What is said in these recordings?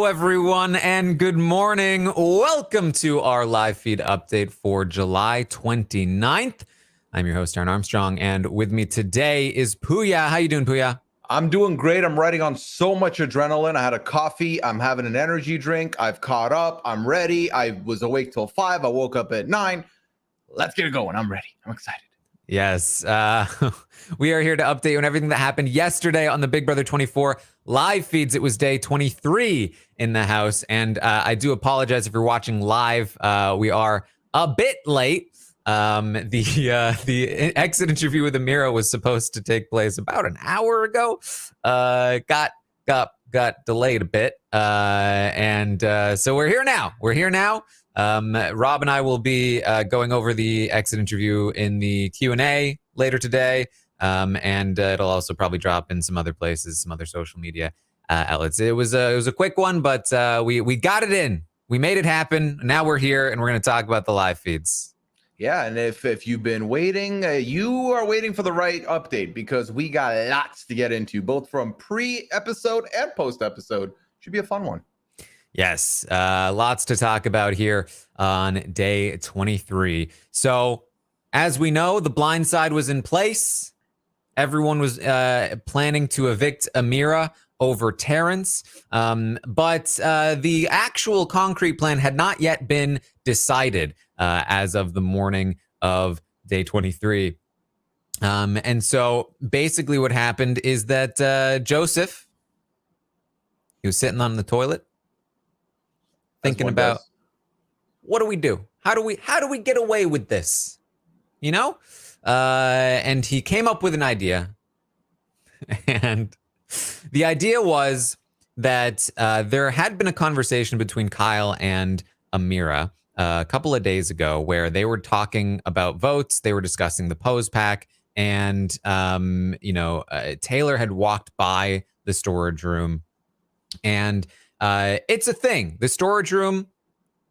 Hello, everyone, and good morning. Welcome to our live feed update for July 29th. I'm your host, Taran Armstrong, and with me today is Pooya. How you doing, Pooya? I'm doing great. I'm riding on so much adrenaline. I had a coffee. I'm having an energy drink. I've caught up. I'm ready. I was awake till 5. I woke up at 9. Let's get it going. I'm ready. I'm excited. Yes, we are here to update you on everything that happened yesterday on the Big Brother 24 live feeds. It was day 23 in the house, and I do apologize if you're watching live. We are a bit late. The exit interview with Amira was supposed to take place about an hour ago. Got delayed a bit, and so we're here now. Rob and I will be going over the exit interview in the Q&A later today, and it'll also probably drop in some other places, some other social media outlets. It was a quick one, but we got it in. We made it happen. Now we're here, and we're going to talk about the live feeds. Yeah, and if you've been waiting, you are waiting for the right update because we got lots to get into, both from pre-episode and post-episode. Should be a fun one. Yes, lots to talk about here on day 23. So, as we know, the blind side was in place. Everyone was planning to evict Amira over Terrence, but the actual concrete plan had not yet been decided as of the morning of day 23. And so, basically what happened is that Joseph, he was sitting on the toilet, thinking about what do we do? How do we get away with this? You know? And he came up with an idea. And the idea was that there had been a conversation between Kyle and Amira a couple of days ago where they were talking about votes. They were discussing the pose pack, and Taylor had walked by the storage room, and it's a thing. The storage room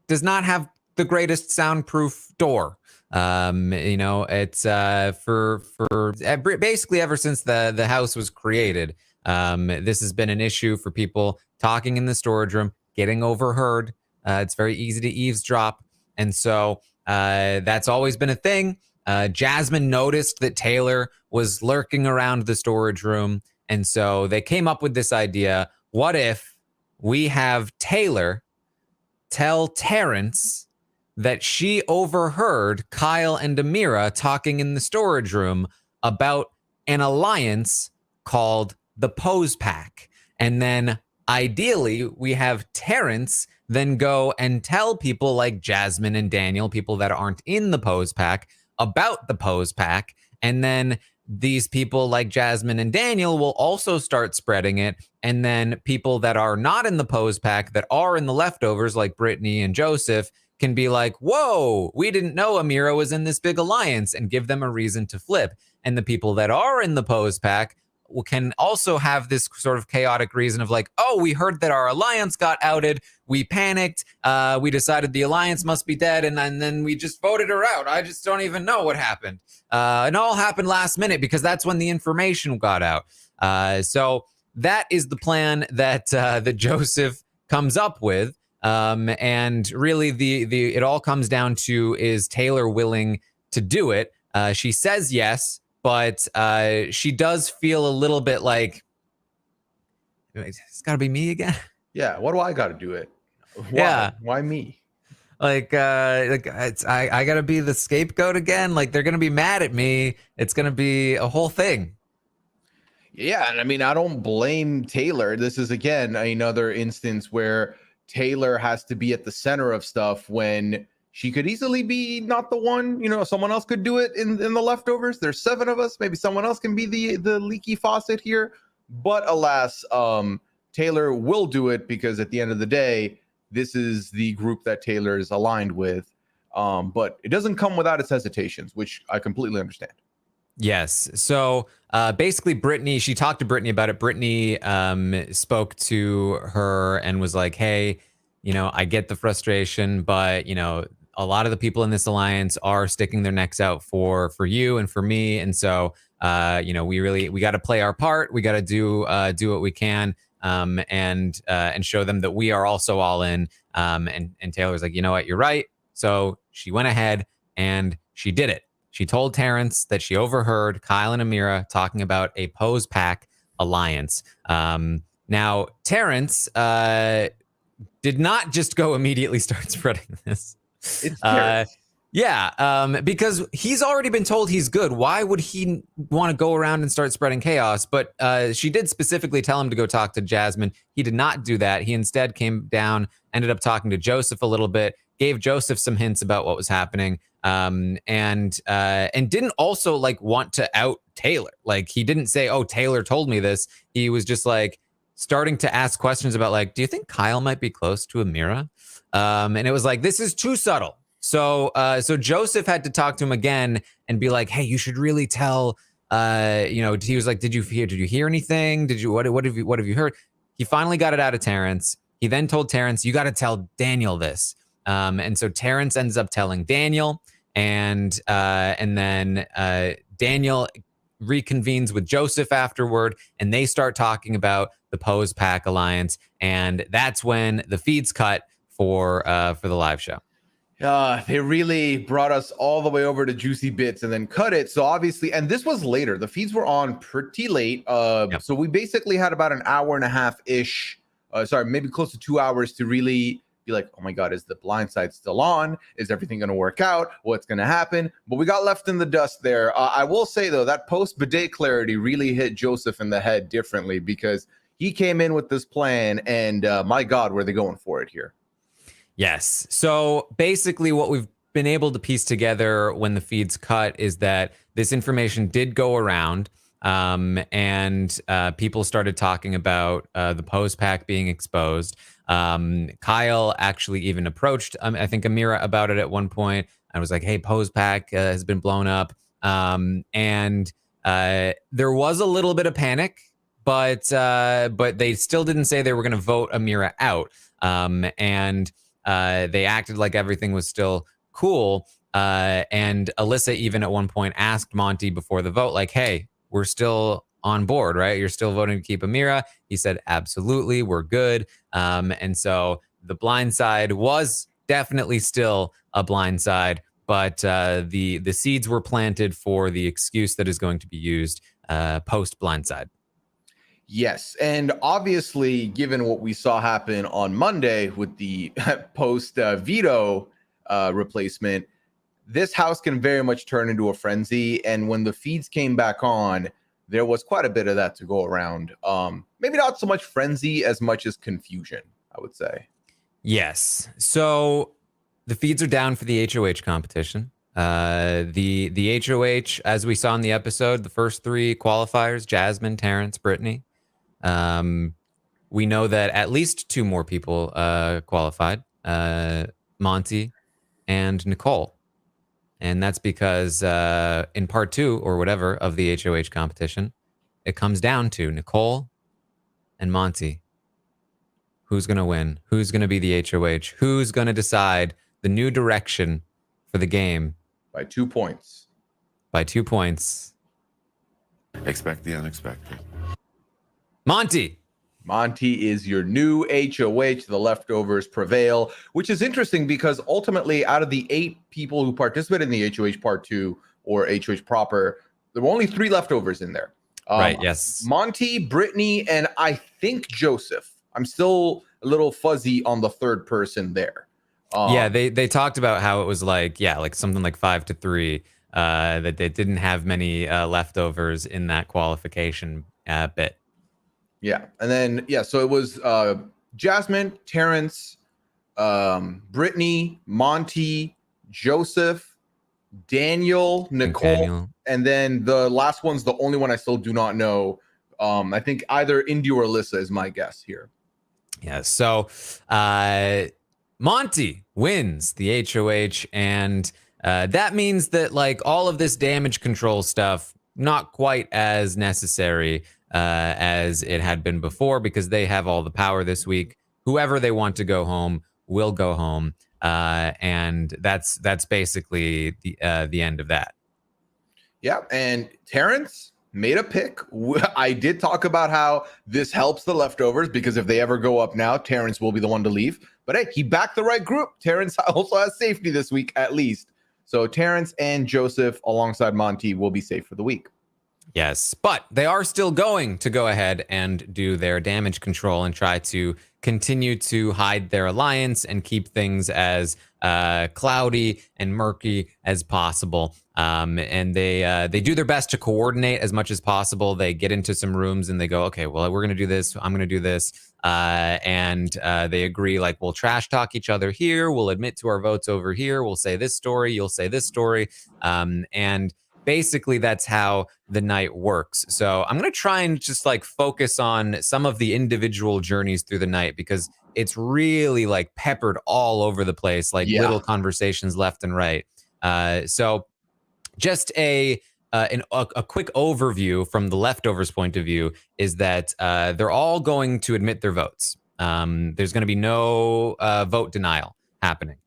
does not have the greatest soundproof door. It's for basically ever since the house was created. This has been an issue for people talking in the storage room, getting overheard. It's very easy to eavesdrop. And so that's always been a thing. Jasmine noticed that Taylor was lurking around the storage room. And so they came up with this idea. What if we have Taylor tell Terrence that she overheard Kyle and Amira talking in the storage room about an alliance called the Pose Pack. And then ideally we have Terrence then go and tell people like Jasmine and Daniel, people that aren't in the Pose Pack, about the Pose Pack. And then these people like Jasmine and Daniel will also start spreading it. And then people that are not in the Pose Pack, that are in the leftovers, like Brittany and Joseph, can be like, whoa, we didn't know Amira was in this big alliance, and give them a reason to flip. And the people that are in the Pose Pack can also have this sort of chaotic reason of like, oh, we heard that our alliance got outed. We panicked. We decided the alliance must be dead. And then we just voted her out. I just don't even know what happened. It all happened last minute because that's when the information got out. So that is the plan that Joseph comes up with. And really it all comes down to, is Taylor willing to do it? She says yes, but she does feel a little bit like, it's got to be me again. Yeah, what do I got to do it? Why me? I gotta be the scapegoat again. Like, they're gonna be mad at me. It's gonna be a whole thing. Yeah, and I mean, I don't blame Taylor. This is again another instance where Taylor has to be at the center of stuff when she could easily be not the one. Someone else could do it in the leftovers. There's 7 of us. Maybe someone else can be the leaky faucet here. But alas, Taylor will do it because at the end of the day, this is the group that Taylor is aligned with. But it doesn't come without its hesitations, which I completely understand. Yes. So basically, Brittany, she talked to Brittany about it. Brittany spoke to her and was like, hey, I get the frustration, but, a lot of the people in this alliance are sticking their necks out for you and for me. And so, we got to play our part. We got to do what we can. and show them that we are also all in. And Taylor's like, you know what, you're right. So she went ahead and she did it. She told Terrence that she overheard Kyle and Amira talking about a pose pack alliance. Now, Terrence did not just go immediately start spreading this. It's Terrence. Yeah, because he's already been told he's good. Why would he want to go around and start spreading chaos? But she did specifically tell him to go talk to Jasmine. He did not do that. He instead came down, ended up talking to Joseph a little bit, gave Joseph some hints about what was happening, and didn't also like want to out Taylor. Like he didn't say, "Oh, Taylor told me this." He was just like starting to ask questions about like, "Do you think Kyle might be close to Amira?" And it was like, this is too subtle. So Joseph had to talk to him again and be like, "Hey, you should really tell." He was like, "Did you hear anything? What have you heard?" He finally got it out of Terrence. He then told Terrence, "You got to tell Daniel this." And so Terrence ends up telling Daniel, and then Daniel reconvenes with Joseph afterward, and they start talking about the Pose Pack Alliance, and that's when the feeds cut for the live show. They really brought us all the way over to Juicy Bits and then cut it. So obviously, and this was later. The feeds were on pretty late. Yep. So we basically had about an hour and a half ish. Maybe close to 2 hours to really be like, oh my God, is the blind side still on? Is everything going to work out? What's going to happen? But we got left in the dust there. I will say, though, that post-bidet clarity really hit Joseph in the head differently because he came in with this plan and my God, were they going for it here? Yes. So basically what we've been able to piece together when the feeds cut is that this information did go around, and people started talking about the Pose Pack being exposed. Kyle actually even approached, I think, Amira about it at one point. I was like, "Hey, Pose Pack has been blown up." And there was a little bit of panic, but they still didn't say they were going to vote Amira out. And they acted like everything was still cool. And Alyssa even at one point asked Monty before the vote, like, "Hey, we're still on board, right? You're still voting to keep Amira?" He said, "Absolutely, we're good." And so the blind side was definitely still a blind side, but the seeds were planted for the excuse that is going to be used post blind side. Yes. And obviously, given what we saw happen on Monday with the post veto replacement, this house can very much turn into a frenzy. And when the feeds came back on, there was quite a bit of that to go around. Maybe not so much frenzy as much as confusion, I would say. Yes. So the feeds are down for the HOH competition. The HOH, as we saw in the episode, the first three qualifiers, Jasmine, Terrence, Brittany. We know that at least two more people qualified, Monty and Nicole. And that's because in part 2 or whatever of the HOH competition, it comes down to Nicole and Monty. Who's going to win? Who's going to be the HOH? Who's going to decide the new direction for the game? By 2 points. By 2 points. Expect the unexpected. Monty. Monty is your new HOH. The leftovers prevail, which is interesting because ultimately, out of the 8 people who participated in the HOH Part 2 or HOH proper, there were only 3 leftovers in there. Right, yes. Monty, Brittany, and I think Joseph. I'm still a little fuzzy on the third person there. Yeah, they talked about how it was like something like 5-3, that they didn't have many leftovers in that qualification bit. Yeah. And then, so it was Jasmine, Terrence, Brittany, Monty, Joseph, Daniel, Nicole, and then the last one's the only one I still do not know. I think either Indy or Alyssa is my guess here. Yeah. So Monty wins the HOH, and that means that like all of this damage control stuff, not quite as necessary as it had been before, because they have all the power this week. Whoever they want to go home will go home, and that's basically the end of that. Yeah, and Terrence, made a pick. I did talk about how this helps the leftovers because if they ever go up now, Terrence will be the one to leave. But hey, he backed the right group. Terrence also has safety this week, at least. So Terrence and Joseph alongside Monty will be safe for the week. Yes, but they are still going to go ahead and do their damage control and try to continue to hide their alliance and keep things as cloudy and murky as possible. And they do their best to coordinate as much as possible. They get into some rooms and they go, okay, well, we're going to do this. I'm going to do this. And they agree, like, we'll trash talk each other here. We'll admit to our votes over here. We'll say this story. You'll say this story. And basically that's how the night works. So I'm going to try and just like focus on some of the individual journeys through the night because it's really like peppered all over the place, like little conversations left and right. So just a quick overview from the leftovers point of view is that they're all going to admit their votes. There's going to be no vote denial happening.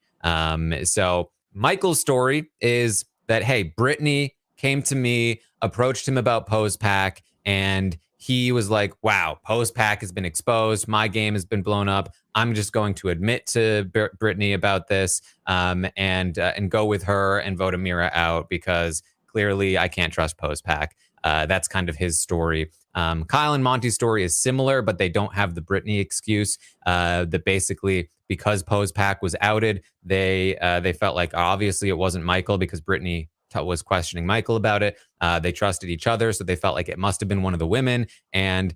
So Michael's story is that, hey, Brittany came to me, approached him about Pose Pack, and he was like, wow, Pose Pack has been exposed. My game has been blown up. I'm just going to admit to Brittany about this and go with her and vote Amira out because clearly I can't trust Pose Pack. That's kind of his story. Kyle and Monty's story is similar, but they don't have the Brittany excuse that basically because Pose Pack was outed, they felt like obviously it wasn't Michael because Brittany was questioning Michael about it. They trusted each other, so they felt like it must have been one of the women, and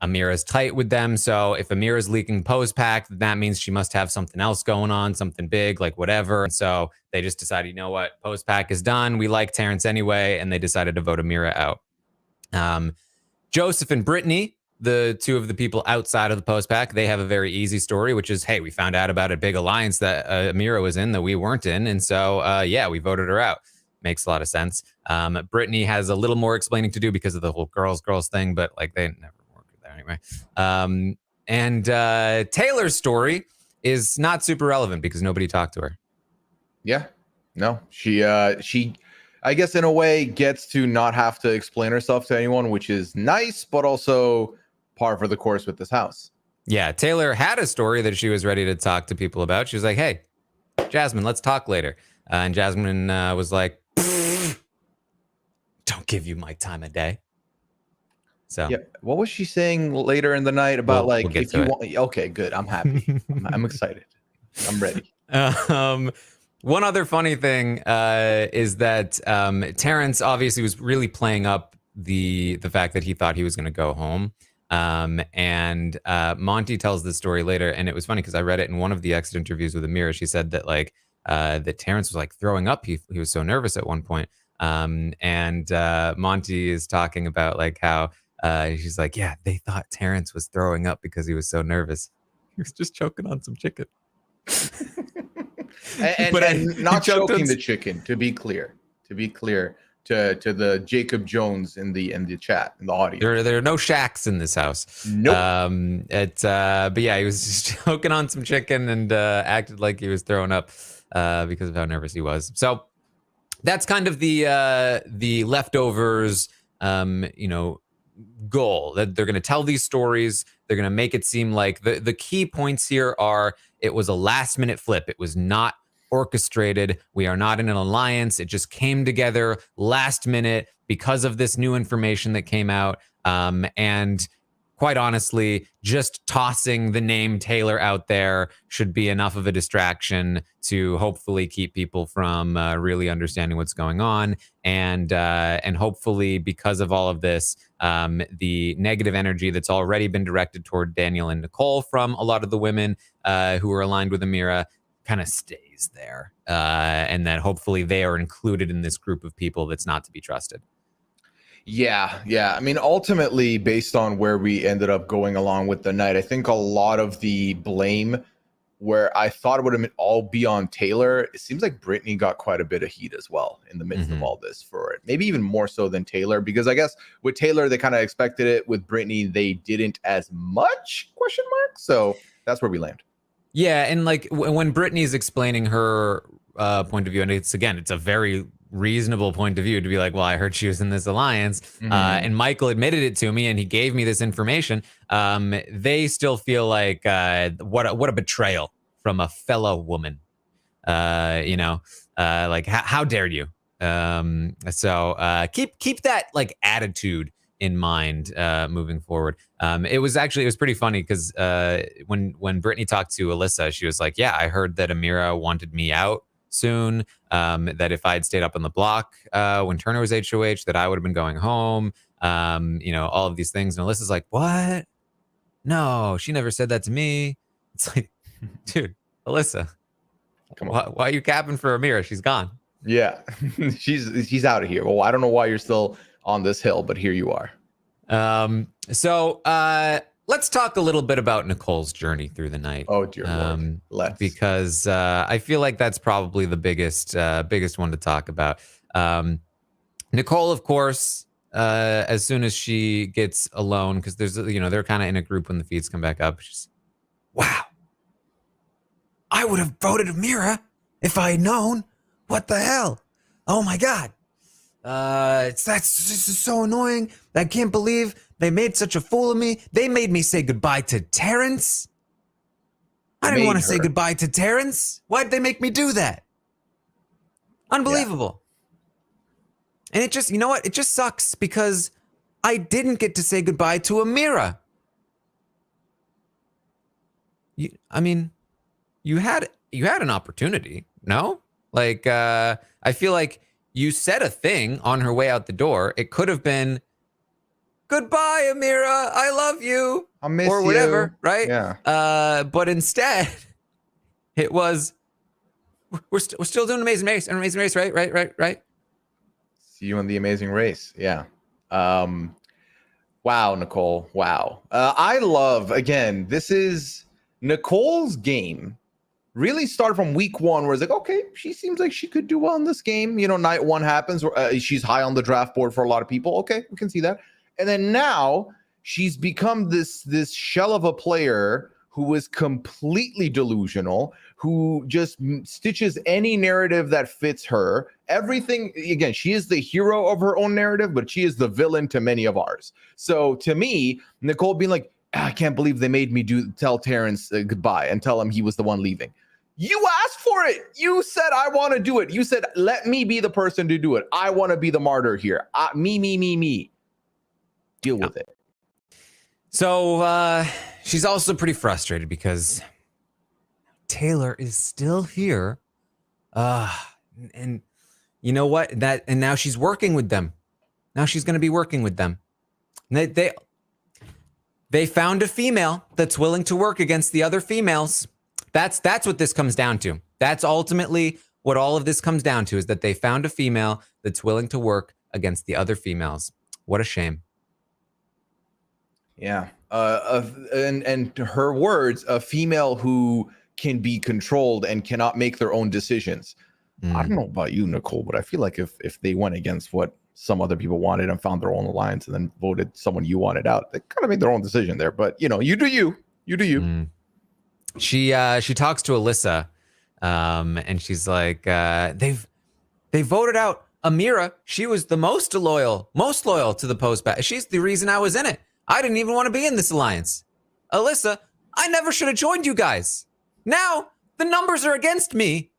Amira's tight with them. So if Amira's leaking Pose Pack, that means she must have something else going on, something big, like whatever. And so they just decided, you know what, Pose Pack is done. We like Terrence anyway, and they decided to vote Amira out. Joseph and Brittany, the two of the people outside of the Pose Pack, they have a very easy story, which is, hey, we found out about a big alliance that Amira was in that we weren't in. And so, yeah, we voted her out. Makes a lot of sense. Brittany has a little more explaining to do because of the whole girls thing, but like they never worked with that anyway. And Taylor's story is not super relevant because nobody talked to her. Yeah, no, she, I guess in a way gets to not have to explain herself to anyone, which is nice, but also par for the course with this house. Yeah, Taylor had a story that she was ready to talk to people about. She was like, hey, Jasmine, let's talk later. And Jasmine was like, don't give you my time of day. So yeah, what was she saying later in the night about we'll get if you want? Okay, good. I'm happy. I'm excited. I'm ready. One other funny thing is that Terrence obviously was really playing up the fact that he thought he was going to go home. And Monty tells this story later, and it was funny because I read it in one of the exit interviews with Amira. She said that like that Terrence was like throwing up. He was so nervous at one point. And Monty is talking about like how she's like, yeah, they thought Terrence was throwing up because he was so nervous. He was just choking on some chicken. and not choking the chicken, to be clear to to the Jacob Jones in the chat, in the audience. There are no shacks in this house. Nope. But yeah, he was just choking on some chicken and acted like he was throwing up because of how nervous he was. So that's kind of the leftovers, goal. That they're going to tell these stories. They're going to make it seem like the key points here are it was a last minute flip. It was not orchestrated. We are not in an alliance. It just came together last minute because of this new information that came out. And quite honestly, just tossing the name Taylor out there should be enough of a distraction to hopefully keep people from really understanding what's going on. And hopefully, because of all of this, the negative energy that's already been directed toward Daniel and Nicole from a lot of the women who are aligned with Amira kind of stays there. And that hopefully they are included in this group of people that's not to be trusted. Yeah. I mean, ultimately, based on where we ended up going along with the night, I think a lot of the blame where I thought it would have all be on Taylor, it seems like Brittany got quite a bit of heat as well in the midst of all this for it. Maybe even more so than Taylor, because I guess with Taylor, they kind of expected it. With Brittany, they didn't as much, ? So that's where we land. Yeah, and like when Brittany's explaining her point of view, and it's a very reasonable point of view to be like, well, I heard she was in this alliance, and Michael admitted it to me, and he gave me this information. They still feel like what a betrayal from a fellow woman. Like how dare you? So keep that like attitude in mind moving forward. It was pretty funny because when Brittany talked to Alyssa, she was like, yeah, I heard that Amira wanted me out soon, that if I had stayed up on the block when Turner was HOH, that I would have been going home, all of these things. And Alyssa's like, what? No, she never said that to me. It's like, dude, Alyssa, come on. Why are you capping for Amira? She's gone. Yeah, she's out of here. Well, I don't know why you're still on this hill, but here you are. So let's talk a little bit about Nicole's journey through the night. Oh dear Lord. Let's. Because I feel like that's probably the biggest one to talk about. Nicole, of course, as soon as she gets alone, because there's they're kind of in a group when the feeds come back up. She's, wow, I would have voted Amira if I had known. What the hell? Oh my God. That's just so annoying. I can't believe they made such a fool of me. They made me say goodbye to Terrence. I didn't want to say goodbye to Terrence. Why'd they make me do that? Unbelievable. Yeah. And it just, you know what? It just sucks because I didn't get to say goodbye to Amira. You had an opportunity, no? Like, I feel like you said a thing on her way out the door. It could have been, goodbye, Amira. I love you. I miss you. Or whatever, right? Yeah. But instead, it was, we're still doing Amazing Race. Right? See you in the Amazing Race. Yeah. Wow, Nicole. Wow. I love, again, this is Nicole's game. Really started from week one where it's like, okay, she seems like she could do well in this game. Night one happens. She's high on the draft board for a lot of people. Okay, we can see that. And then now she's become this shell of a player who is completely delusional, who just stitches any narrative that fits her. Everything, again, she is the hero of her own narrative, but she is the villain to many of ours. So to me, Nicole being like, I can't believe they made me tell Terrence goodbye and tell him he was the one leaving. You asked for it. You said, I want to do it. You said, let me be the person to do it. I want to be the martyr here. Me. Deal with it. So she's also pretty frustrated because Taylor is still here. And you know what? And now she's working with them. Now she's going to be working with them. And they found a female that's willing to work against the other females. That's what this comes down to. That's ultimately what all of this comes down to, is that they found a female that's willing to work against the other females. What a shame. Yeah. And her words, a female who can be controlled and cannot make their own decisions. I don't know about you, Nicole, but I feel like if they went against what some other people wanted and found their own alliance and then voted someone you wanted out, they kind of made their own decision there. But, you do you. You do you. She talks to Alyssa, and she's like, they voted out Amira. She was the most loyal to the post-back. She's the reason I was in it. I didn't even want to be in this alliance. Alyssa, I never should have joined you guys. Now the numbers are against me.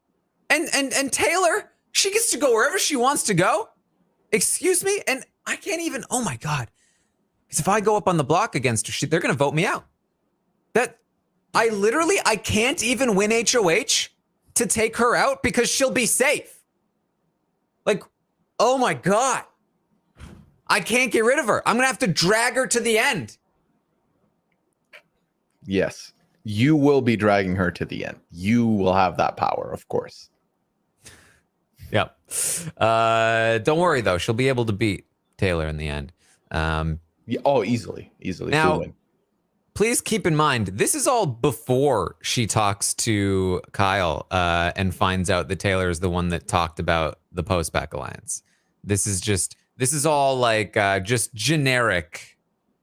And Taylor, she gets to go wherever she wants to go. Excuse me? And I can't even, oh my God. Because if I go up on the block against her, they're going to vote me out. I can't even win HOH to take her out because she'll be safe. Like, oh my God. I can't get rid of her. I'm going to have to drag her to the end. Yes, you will be dragging her to the end. You will have that power, of course. Yep. Don't worry, though. She'll be able to beat Taylor in the end. Easily. Now, please keep in mind, this is all before she talks to Kyle and finds out that Taylor is the one that talked about the post-back alliance. This is all like just generic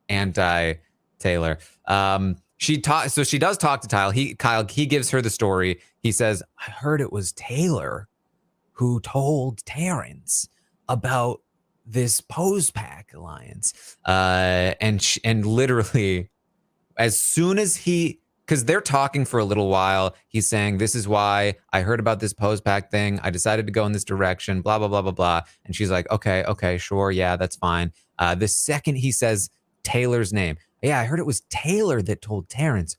anti-Taylor. So she does talk to Kyle. He gives her the story. He says, I heard it was Taylor who told Terrence about this Pose Pack alliance. And literally, as soon as because they're talking for a little while, he's saying, this is why I heard about this Pose Pack thing. I decided to go in this direction, blah, blah, blah, blah, blah. And she's like, okay, sure. Yeah, that's fine. The second he says Taylor's name, yeah, I heard it was Taylor that told Terrence.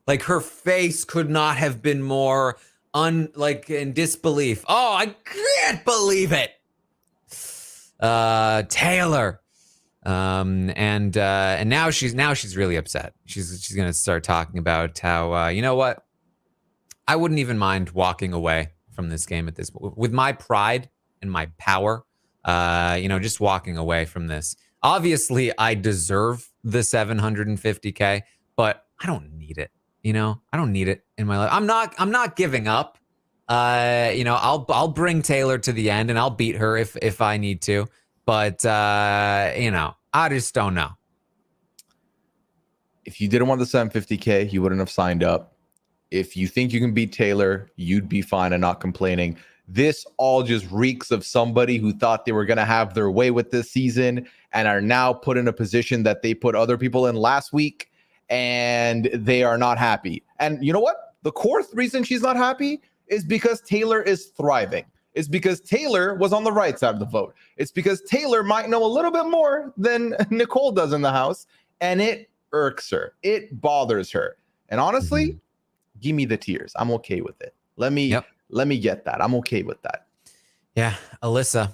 Like her face could not have been more in disbelief. Oh, I can't believe it. Taylor. And now she's really upset. She's going to start talking about how, you know what? I wouldn't even mind walking away from this game at this with my pride and my power. Just walking away from this. Obviously, I deserve the 750K, but I don't need it. I don't need it in my life. I'm not giving up. I'll bring Taylor to the end and I'll beat her if I need to. But I just don't know. If you didn't want the 750K, you wouldn't have signed up. If you think you can beat Taylor, you'd be fine and not complaining. This all just reeks of somebody who thought they were going to have their way with this season and are now put in a position that they put other people in last week, and they are not happy. And you know what? The core reason she's not happy is because Taylor is thriving. It's because Taylor was on the right side of the vote. It's because Taylor might know a little bit more than Nicole does in the house, and it irks her. It bothers her. And honestly, give me the tears. I'm okay with it. Let me get that. I'm okay with that. Yeah, Alyssa,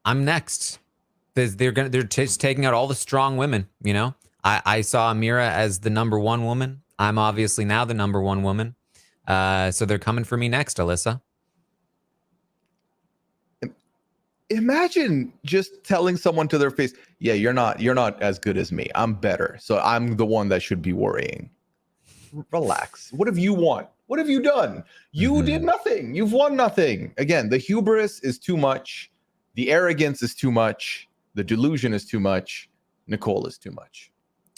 I'm next. They're just taking out all the strong women. I saw Amira as the number one woman. I'm obviously now the number one woman. So they're coming for me next, Alyssa. Imagine just telling someone to their face, yeah, you're not as good as me. I'm better. So I'm the one that should be worrying. Relax. What have you won? What have you done? You did nothing. You've won nothing. Again, the hubris is too much. The arrogance is too much. The delusion is too much. Nicole is too much.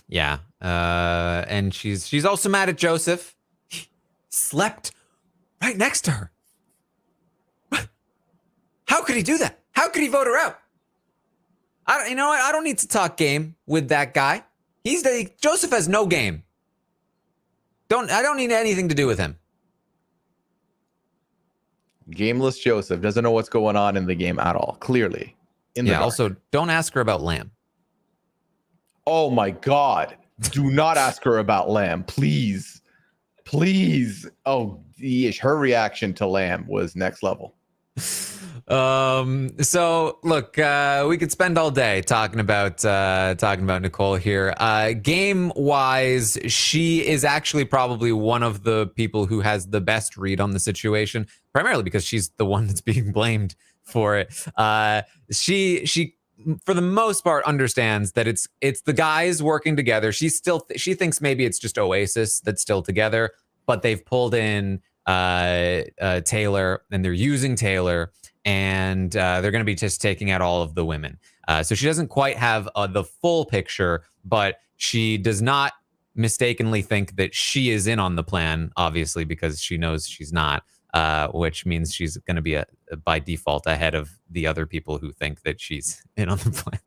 Yeah. And she's also mad at Joseph. He slept right next to her. How could he do that? How could he vote her out? You know what? I don't need to talk game with that guy. Joseph has no game. I don't need anything to do with him. Gameless Joseph doesn't know what's going on in the game at all. Clearly. Also, don't ask her about Lamb. Oh my God. Do not ask her about Lamb. Please. Please. Oh, her reaction to Lamb was next level. So look, we could spend all day talking about Nicole here. Game wise, she is actually probably one of the people who has the best read on the situation, primarily because she's the one that's being blamed for it. She for the most part understands that it's the guys working together. She thinks maybe it's just Oasis that's still together, but they've pulled in Taylor and they're using Taylor. And they're going to be just taking out all of the women. So she doesn't quite have the full picture, but she does not mistakenly think that she is in on the plan, obviously, because she knows she's not, which means she's going to be by default ahead of the other people who think that she's in on the plan.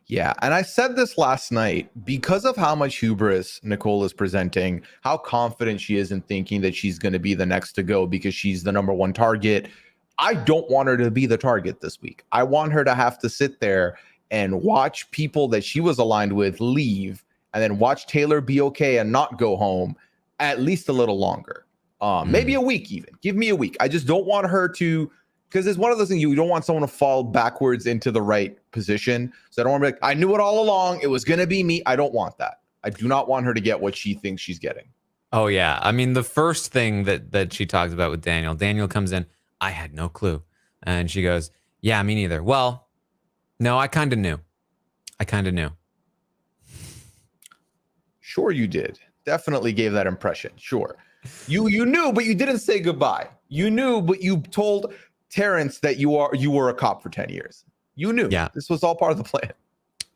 Yeah, and I said this last night, because of how much hubris Nicole is presenting, how confident she is in thinking that she's going to be the next to go because she's the number one target. I don't want her to be the target this week. I want her to have to sit there and watch people that she was aligned with leave, and then watch Taylor be okay and not go home at least a little longer. Maybe a week even. Give me a week. I just don't want her to, because it's one of those things, you don't want someone to fall backwards into the right position. So I don't want to be like, I knew it all along. It was going to be me. I don't want that. I do not want her to get what she thinks she's getting. Oh, yeah. I mean, the first thing that she talks about with Daniel comes in, I had no clue. And she goes, yeah, me neither. Well, no, I kind of knew. Sure you did. Definitely gave that impression. Sure. You knew, but you didn't say goodbye. You knew, but you told Terrence that you were a cop for 10 years. You knew. Yeah. This was all part of the plan.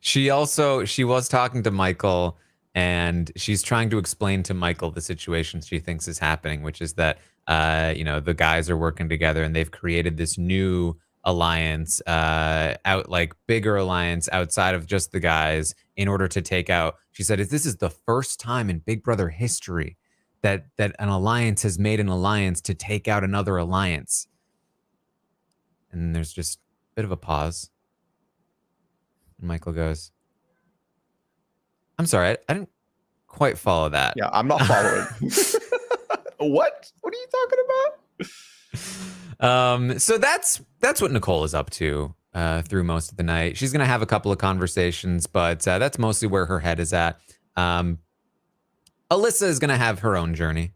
She was talking to Michael, and she's trying to explain to Michael the situation she thinks is happening, which is that the guys are working together and they've created this new alliance, bigger alliance outside of just the guys in order to take out. She said, "This is the first time in Big Brother history that an alliance has made an alliance to take out another alliance." And there's just a bit of a pause. And Michael goes, "I'm sorry, I didn't quite follow that." Yeah, I'm not following. What? What are you talking about? So that's what Nicole is up to through most of the night. She's gonna have a couple of conversations, but that's mostly where her head is at. Alyssa is gonna have her own journey.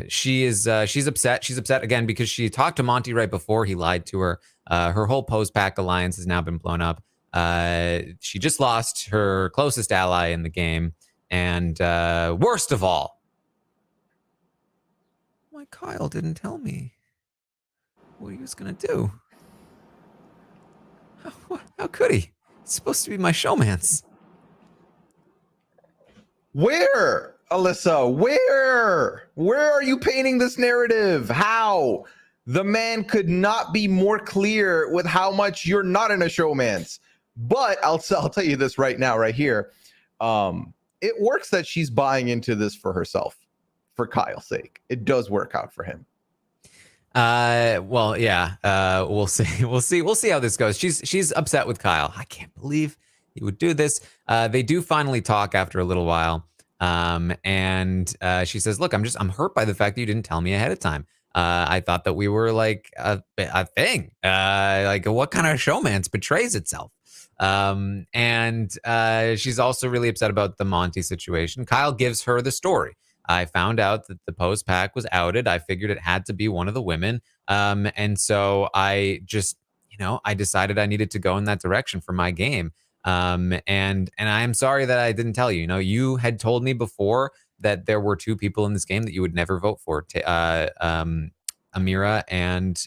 She's upset. She's upset again because she talked to Monty right before he lied to her. Her whole post pack alliance has now been blown up. She just lost her closest ally in the game, and worst of all, why Kyle didn't tell me what he was gonna do. How could he? He's supposed to be my showmance. Where, Alyssa? Where are you painting this narrative? How? The man could not be more clear with how much you're not in a showmance. But I'll tell you this right now, right here. It works that she's buying into this for herself, for Kyle's sake. It does work out for him. Well, yeah. We'll see. We'll see how this goes. She's upset with Kyle. I can't believe he would do this. They do finally talk after a little while. And she says, "Look, I'm hurt by the fact that you didn't tell me ahead of time. I thought that we were like a thing. Like what kind of showmance betrays itself?" And she's also really upset about the Monty situation. Kyle gives her the story. "I found out that the post pack was outed. I figured it had to be one of the women. And so I just, I decided I needed to go in that direction for my game. And I am sorry that I didn't tell you. You had told me before that there were two people in this game that you would never vote for, Amira and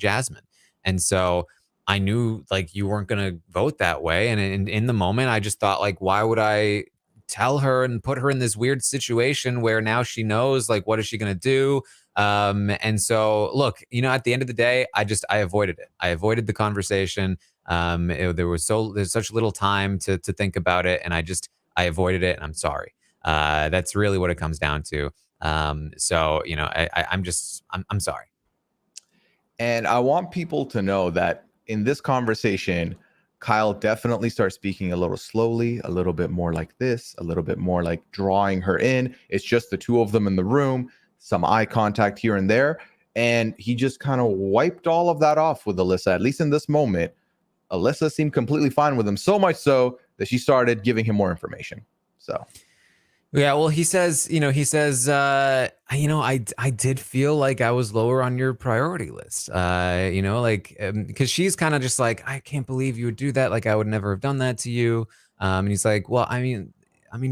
Jasmine. And so I knew like you weren't going to vote that way. And in the moment, I just thought like, why would I tell her and put her in this weird situation where now she knows like, what is she going to do?" And so look, at the end of the day, I avoided it. I avoided the conversation. There's such little time to think about it. And I avoided it, and I'm sorry. That's really what it comes down to. I'm sorry. And I want people to know that in this conversation, Kyle definitely starts speaking a little slowly, a little bit more like this, a little bit more like drawing her in. It's just the two of them in the room, some eye contact here and there. And he just kind of wiped all of that off with Alyssa, at least in this moment. Alyssa seemed completely fine with him, so much so that she started giving him more information. So, yeah, well, he says, I did feel like I was lower on your priority list, because she's kind of just like, I can't believe you would do that. Like, I would never have done that to you. And he's like, well, I mean,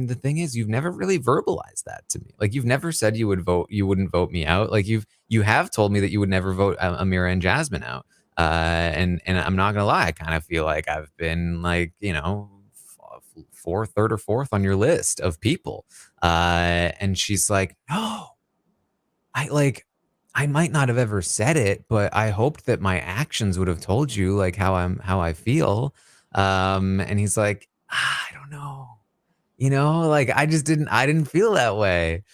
the thing is, you've never really verbalized that to me. Like, you've never said you wouldn't vote me out. Like, you have told me that you would never vote Amira and Jasmine out. And I'm not gonna lie, I kind of feel like I've been like, third or fourth on your list of people. And she's like, "No, I might not have ever said it, but I hoped that my actions would have told you like how I feel." And he's like, "I don't know. Like I didn't feel that way."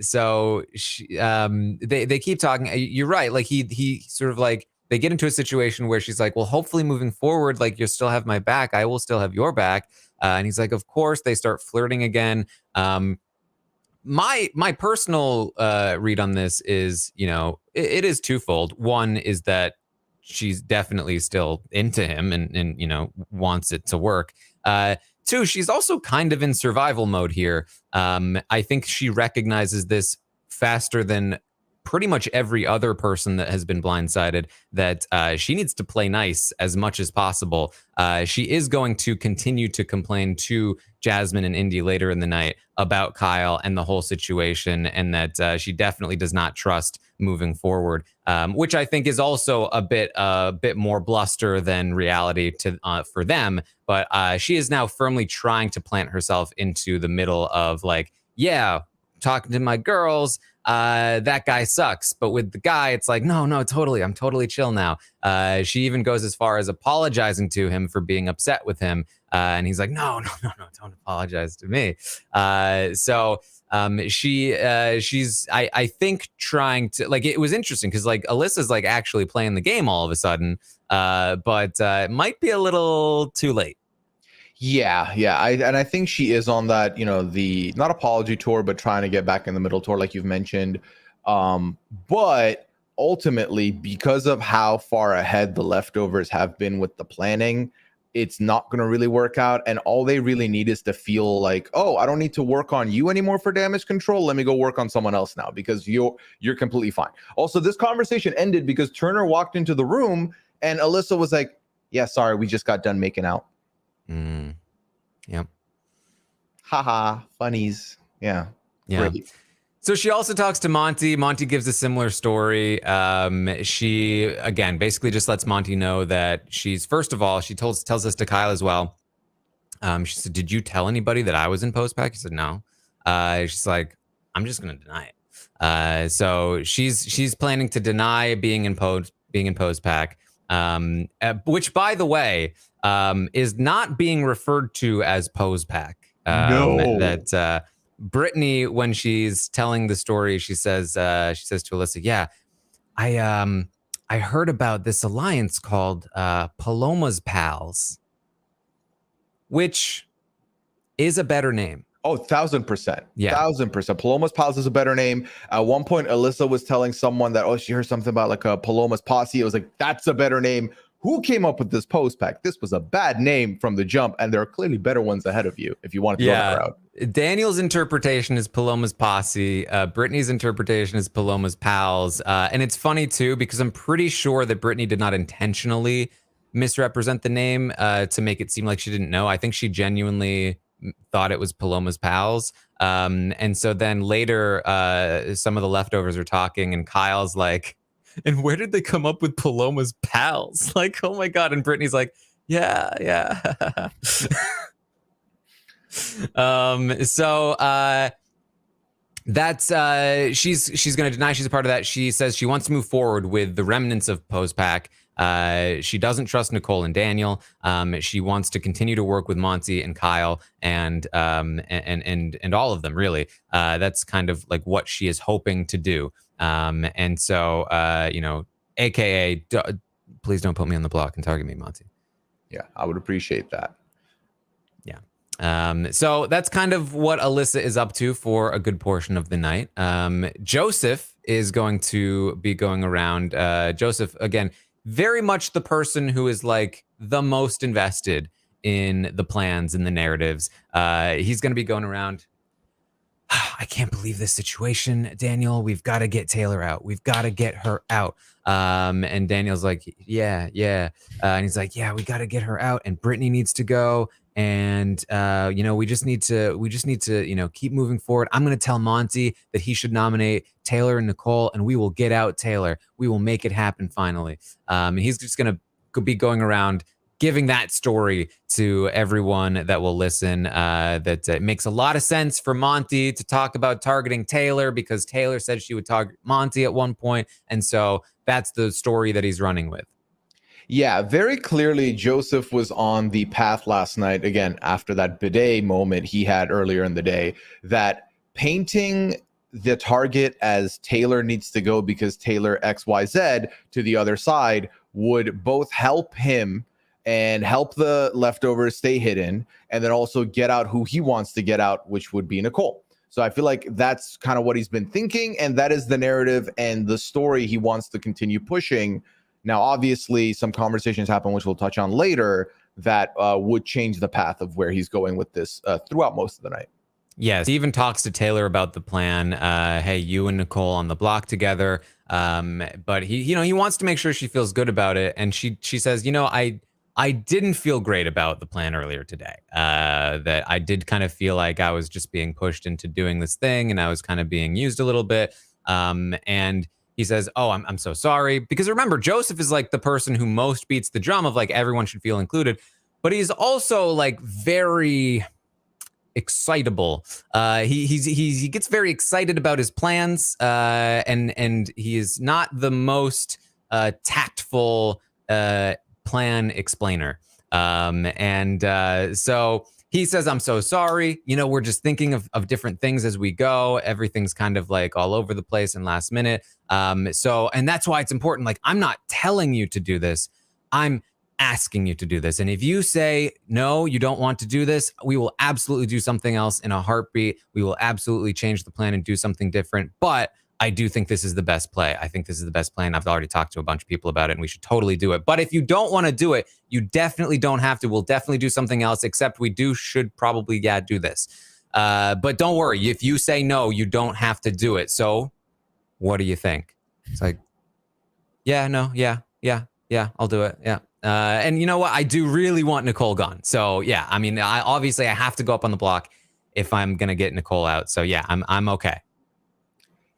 So they keep talking. You're right. Like he sort of like, they get into a situation where she's like, "Well, hopefully moving forward, like you'll still have my back. I will still have your back." And he's like, "Of course." They start flirting again. My personal read on this is, it is twofold. One is that she's definitely still into him and wants it to work. Two, she's also kind of in survival mode here. I think she recognizes this faster than pretty much every other person that has been blindsided that she needs to play nice as much as possible. She is going to continue to complain to Jasmine and Indy later in the night about Kyle and the whole situation, and that she definitely does not trust moving forward, which I think is also a bit more bluster than reality for them. But she is now firmly trying to plant herself into the middle of like, yeah, talking to my girls, that guy sucks. But with the guy, it's like, no, totally. I'm totally chill now. She even goes as far as apologizing to him for being upset with him. And he's like, no, don't apologize to me. She's, I think, trying to, like, it was interesting because like Alyssa's like actually playing the game all of a sudden, but it might be a little too late. Yeah. I think she is on that, the not apology tour, but trying to get back in the middle tour, like you've mentioned. But ultimately, because of how far ahead the leftovers have been with the planning, it's not going to really work out. And all they really need is to feel like, oh, I don't need to work on you anymore for damage control. Let me go work on someone else now because you're completely fine. Also, this conversation ended because Turner walked into the room and Alyssa was like, yeah, sorry, we just got done making out. Yep. Haha, funnies. Yeah. Great. So she also talks to Monty. Monty gives a similar story. She, again, basically just lets Monty know that she's, first of all, she tells us to Kyle as well. She said, did you tell anybody that I was in post-pack? He said, no. She's like, I'm just going to deny it. So she's planning to deny being in post-pack, which, by the way, is not being referred to as post-pack. No. That Brittany, when she's telling the story, she says to Alyssa, yeah, I heard about this alliance called Paloma's Pals, which is a better name. Oh, 1,000%. Yeah. 1,000%. Paloma's Pals is a better name. At one point, Alyssa was telling someone that, she heard something about like a Paloma's Posse. It was like, that's a better name. Who came up with this post pack? This was a bad name from the jump, and there are clearly better ones ahead of you if you want to go that route. Daniel's interpretation is Paloma's Posse. Brittany's interpretation is Paloma's Pals. And it's funny, too, because I'm pretty sure that Brittany did not intentionally misrepresent the name to make it seem like she didn't know. I think she genuinely thought it was Paloma's Pals. And so then later, some of the leftovers are talking, and Kyle's like, and where did they come up with Paloma's Pals? Like, oh my God. And Brittany's like, yeah. That's she's going to deny she's a part of that. She says she wants to move forward with the remnants of post-pack. She doesn't trust Nicole and Daniel. She wants to continue to work with Monty and Kyle and all of them, really. That's kind of like what she is hoping to do. And so, AKA, please don't put me on the block and target me, Monty. Yeah, I would appreciate that. Yeah. So that's kind of what Alyssa is up to for a good portion of the night. Joseph is going to be going around. Joseph, again, very much the person who is like the most invested in the plans and the narratives. He's going to be going around. I can't believe this situation, Daniel. We've got to get Taylor out. We've got to get her out. And Daniel's like, yeah. And he's like, yeah, we got to get her out. And Brittany needs to go. And, we just need to, keep moving forward. I'm going to tell Monty that he should nominate Taylor and Nicole, and we will get out Taylor. We will make it happen finally. And he's just going to be going around giving that story to everyone that will listen. That it makes a lot of sense for Monty to talk about targeting Taylor because Taylor said she would target Monty at one point. And so that's the story that he's running with. Yeah, very clearly, Joseph was on the path last night, again, after that bidet moment he had earlier in the day, that painting the target as Taylor needs to go because Taylor XYZ to the other side would both help him and help the leftovers stay hidden, and then also get out who he wants to get out, which would be Nicole. So I feel like that's kind of what he's been thinking, and that is the narrative and the story he wants to continue pushing. Now, obviously, some conversations happen, which we'll touch on later, that would change the path of where he's going with this throughout most of the night. Yes, he even talks to Taylor about the plan. Hey, you and Nicole on the block together. But he wants to make sure she feels good about it. And she says, I didn't feel great about the plan earlier today. That I did kind of feel like I was just being pushed into doing this thing, and I was kind of being used a little bit. And he says, "Oh, I'm so sorry." Because remember, Joseph is like the person who most beats the drum of like everyone should feel included, but he's also like very excitable. He gets very excited about his plans, and he is not the most tactful plan explainer. So he says, "I'm so sorry. We're just thinking of different things as we go. Everything's kind of like all over the place and last minute. And that's why it's important. Like, I'm not telling you to do this. I'm asking you to do this. And if you say, no, you don't want to do this, we will absolutely do something else in a heartbeat. We will absolutely change the plan and do something different. But I do think this is the best play. I think this is the best plan. I've already talked to a bunch of people about it, and we should totally do it. But if you don't want to do it, you definitely don't have to. We'll definitely do something else, except we should probably, do this. But don't worry. If you say no, you don't have to do it. So what do you think?" It's like, yeah, I'll do it. Yeah. And you know what? I do really want Nicole gone. So yeah, I mean, I have to go up on the block if I'm going to get Nicole out. So yeah, I'm okay.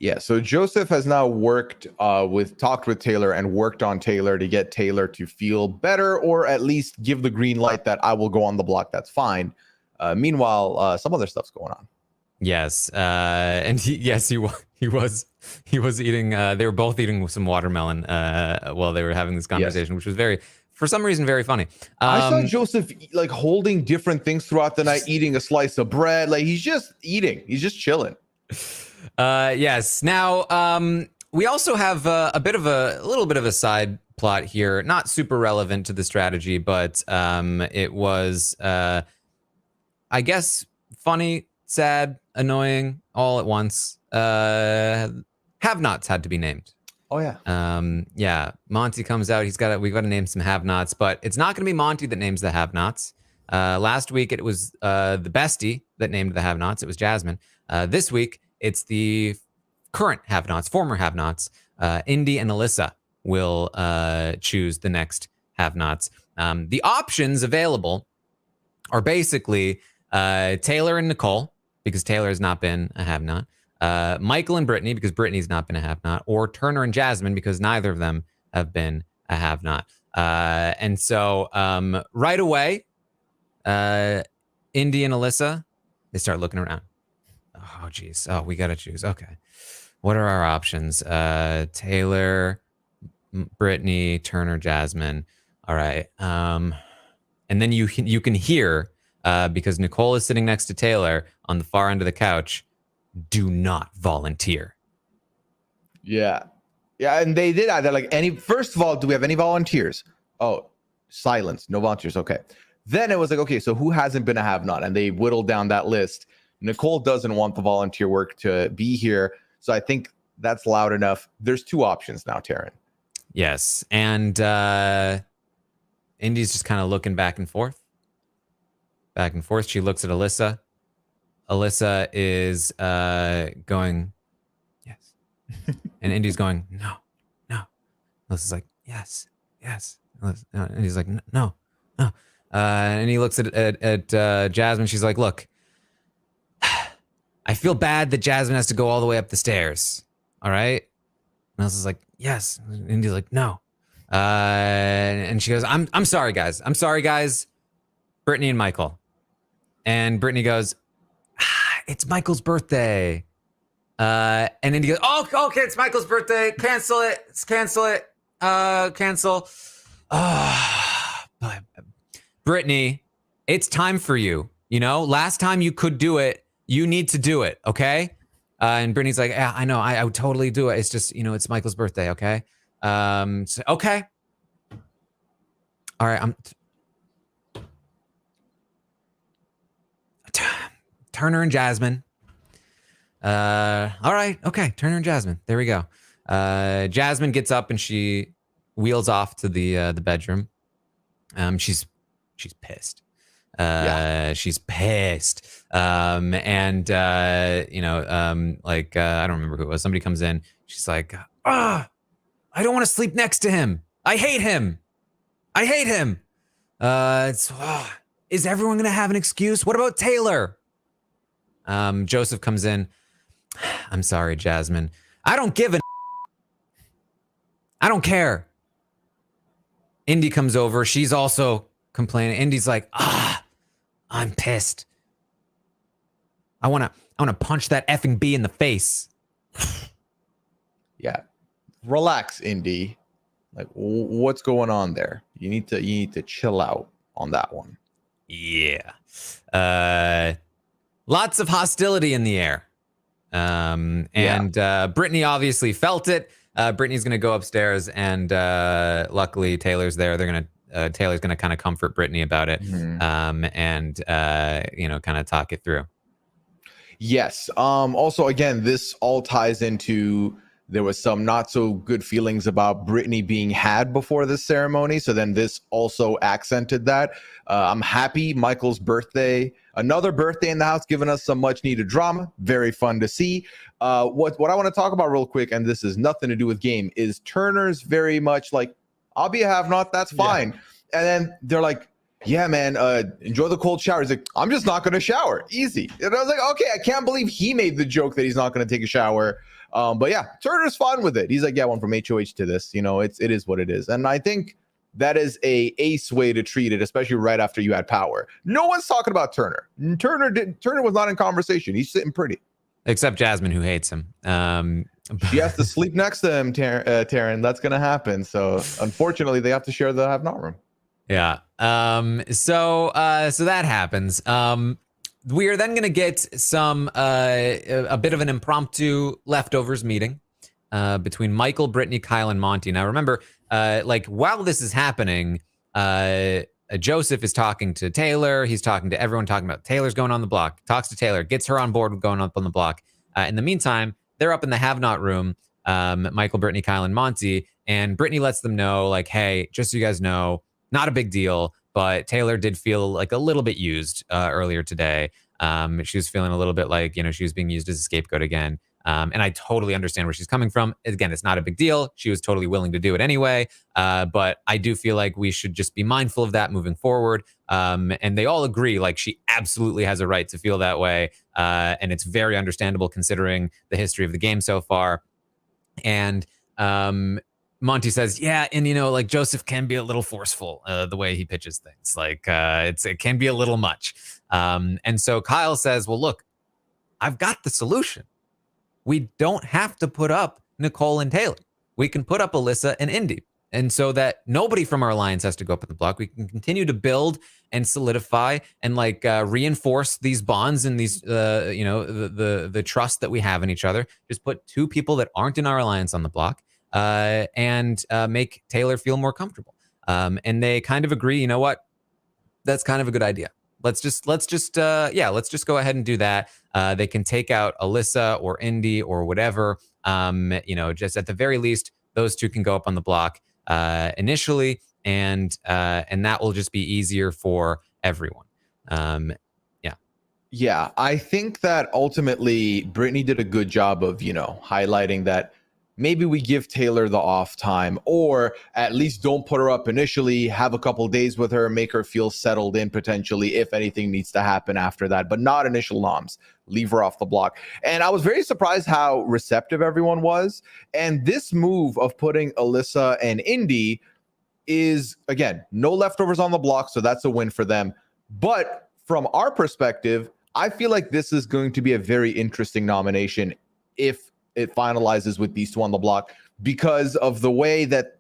Yeah, so Joseph has now talked with Taylor and worked on Taylor to get Taylor to feel better, or at least give the green light that I will go on the block. That's fine. Meanwhile, some other stuff's going on. Yes, and he was eating. They were both eating some watermelon while they were having this conversation, which was for some reason, very funny. I saw Joseph like holding different things throughout the night, eating a slice of bread. Like he's just eating. He's just chilling. Yes. Now, we also have a little bit of a side plot here, not super relevant to the strategy, but it was, I guess, funny, sad, annoying, all at once. Have-nots had to be named. Oh yeah. Yeah. Monty comes out. We've got to name some have-nots, but it's not going to be Monty that names the have-nots. Last week it was the bestie that named the have-nots. It was Jasmine. This week it's the current have-nots, former have-nots. Indy and Alyssa will choose the next have-nots. The options available are basically Taylor and Nicole, because Taylor has not been a have-not. Michael and Brittany, because Brittany's not been a have-not. Or Turner and Jasmine, because neither of them have been a have-not. And so right away, Indy and Alyssa, they start looking around. Oh, geez. Oh, we got to choose. Okay. What are our options? Taylor, Brittany, Turner, Jasmine. All right. And then you can hear, because Nicole is sitting next to Taylor on the far end of the couch, do not volunteer. Yeah. Yeah, and they did add that, like, first of all, do we have any volunteers? Oh, silence. No volunteers. Okay. Then it was like, okay, so who hasn't been a have-not? And they whittled down that list. Nicole doesn't want the volunteer work to be here. So I think that's loud enough. There's two options now, Taran. Yes. And Indy's just kind of looking back and forth. Back and forth. She looks at Alyssa. Alyssa is going, yes. And Indy's going, no. Alyssa's like, yes. And he's like, no. And he looks at Jasmine. She's like, look, I feel bad that Jasmine has to go all the way up the stairs. All right. And Alyssa's like, yes. And Indy's like, no. And she goes, I'm sorry, guys. Brittany and Michael. And Brittany goes, it's Michael's birthday. And Indy goes, oh, okay, it's Michael's birthday. Cancel it. Cancel. Brittany, it's time for you. Last time you could do it, you need to do it, okay? And Brittany's like, yeah, I know, I would totally do it. It's just, it's Michael's birthday, okay? So, okay. All right, Turner and Jasmine. All right, okay, Turner and Jasmine. There we go. Jasmine gets up and she wheels off to the bedroom. She's pissed. She's pissed. I don't remember who it was. Somebody comes in. She's like, I don't want to sleep next to him. I hate him. Is everyone going to have an excuse? What about Taylor? Joseph comes in. I'm sorry, Jasmine. I don't care. Indy comes over. She's also complaining. Indy's like, I'm pissed. I want to punch that effing bee in the face. Yeah. Relax, Indy. Like, what's going on there? You need to chill out on that one. Yeah. Lots of hostility in the air. Brittany obviously felt it. Brittany's going to go upstairs, and luckily Taylor's there. Taylor's going to kind of comfort Brittany about it, kind of talk it through. Yes. Also, again, this all ties into, there was some not so good feelings about Brittany being had before this ceremony. So then this also accented that. I'm happy. Michael's birthday, another birthday in the house, giving us some much needed drama. Very fun to see. What I want to talk about real quick, and this has nothing to do with game, is Turner's very much like, I'll be a have not, that's fine. Yeah. And then they're like, yeah, man, enjoy the cold shower. He's like, I'm just not going to shower. Easy. And I was like, okay, I can't believe he made the joke that he's not going to take a shower. But yeah, Turner's fine with it. He's like, yeah, I went from HOH to this. It is what it is. And I think that is a ace way to treat it, especially right after you had power. No one's talking about Turner. Turner was not in conversation. He's sitting pretty. Except Jasmine, who hates him. She has to sleep next to him, Taran. That's going to happen. So unfortunately, they have to share the have-not room. Yeah. So that happens. We are then going to get a bit of an impromptu leftovers meeting between Michael, Brittany, Kyle, and Monty. Now, remember, while this is happening, Joseph is talking to Taylor. He's talking to everyone, talking about Taylor's going on the block. Talks to Taylor, gets her on board with going up on the block. In the meantime, they're up in the have-not room, Michael, Brittany, Kyle, and Monty. And Brittany lets them know, like, hey, just so you guys know, not a big deal, but Taylor did feel like a little bit used earlier today. She was feeling a little bit like, she was being used as a scapegoat again. And I totally understand where she's coming from. Again, it's not a big deal. She was totally willing to do it anyway. But I do feel like we should just be mindful of that moving forward. And they all agree, like, she absolutely has a right to feel that way. And it's very understandable considering the history of the game so far. And Monty says, yeah, and Joseph can be a little forceful the way he pitches things. Like it can be a little much. And so Kyle says, well, look, I've got the solution. We don't have to put up Nicole and Taylor. We can put up Alyssa and Indy. And so that nobody from our alliance has to go up in the block. We can continue to build and solidify and reinforce these bonds and these, the trust that we have in each other. Just put two people that aren't in our alliance on the block. And make Taylor feel more comfortable. And they kind of agree, you know what? That's kind of a good idea. Let's just go ahead and do that. They can take out Alyssa or Indy or whatever. Just at the very least, those two can go up on the block initially, and that will just be easier for everyone. Yeah, I think that ultimately Brittany did a good job of, highlighting that maybe we give Taylor the off time, or at least don't put her up initially, have a couple days with her, make her feel settled in potentially if anything needs to happen after that, but not initial noms. Leave her off the block. And I was very surprised how receptive everyone was. And this move of putting Alyssa and Indy is, again, no leftovers on the block, so that's a win for them. But from our perspective, I feel like this is going to be a very interesting nomination if it finalizes with these two on the block, because of the way that,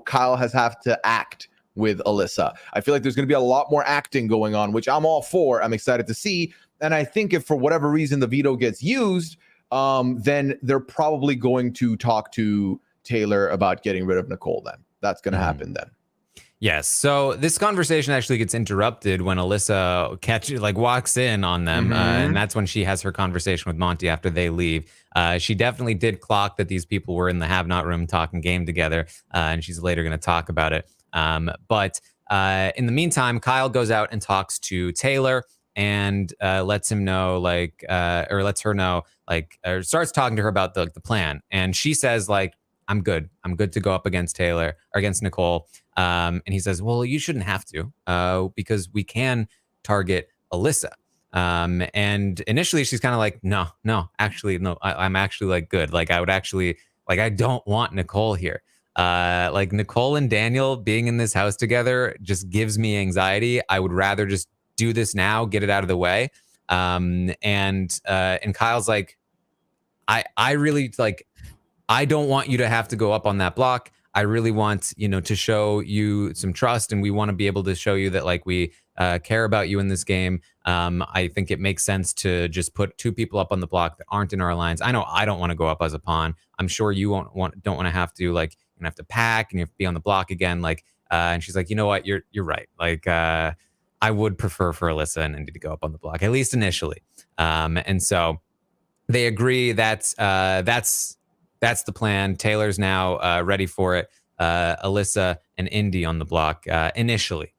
Kyle has have to act with Alyssa. I feel like there's going to be a lot more acting going on, which I'm all for. I'm excited to see. And I think if for whatever reason the veto gets used, then they're probably going to talk to Taylor about getting rid of Nicole then. That's going to happen then. Yes. So this conversation actually gets interrupted when Alyssa walks in on them. And that's when she has her conversation with Monty after they leave. She definitely did clock that these people were in the have-not room talking game together. And she's later going to talk about it. But In the meantime, Kyle goes out and talks to Taylor and lets him know, like, or lets her know, like, or starts talking to her about the plan. And she says, like, I'm good to go up against Taylor or against Nicole. And he says, well, you shouldn't have to, because we can target Alyssa. And initially she's kind of like, no, actually, no, I'm actually like good. Like I would actually, like, I don't want Nicole here. Like Nicole and Daniel being in this house together just gives me anxiety. I would rather just do this now, get it out of the way. And Kyle's like, I really, like, I don't want you to have to go up on that block. I really want, to show you some trust, and we want to be able to show you that, like, we care about you in this game. I think it makes sense to just put 2 people up on the block that aren't in our alliance. I know I don't want to go up as a pawn. I'm sure you don't want to have to, like, you're gonna have to pack and you have to be on the block again. Like, and she's like, you know what, you're right. Like, I would prefer for Alyssa and Indy to go up on the block, at least initially. And so they agree that's the plan. Taylor's now ready for it. Alyssa and Indy on the block initially.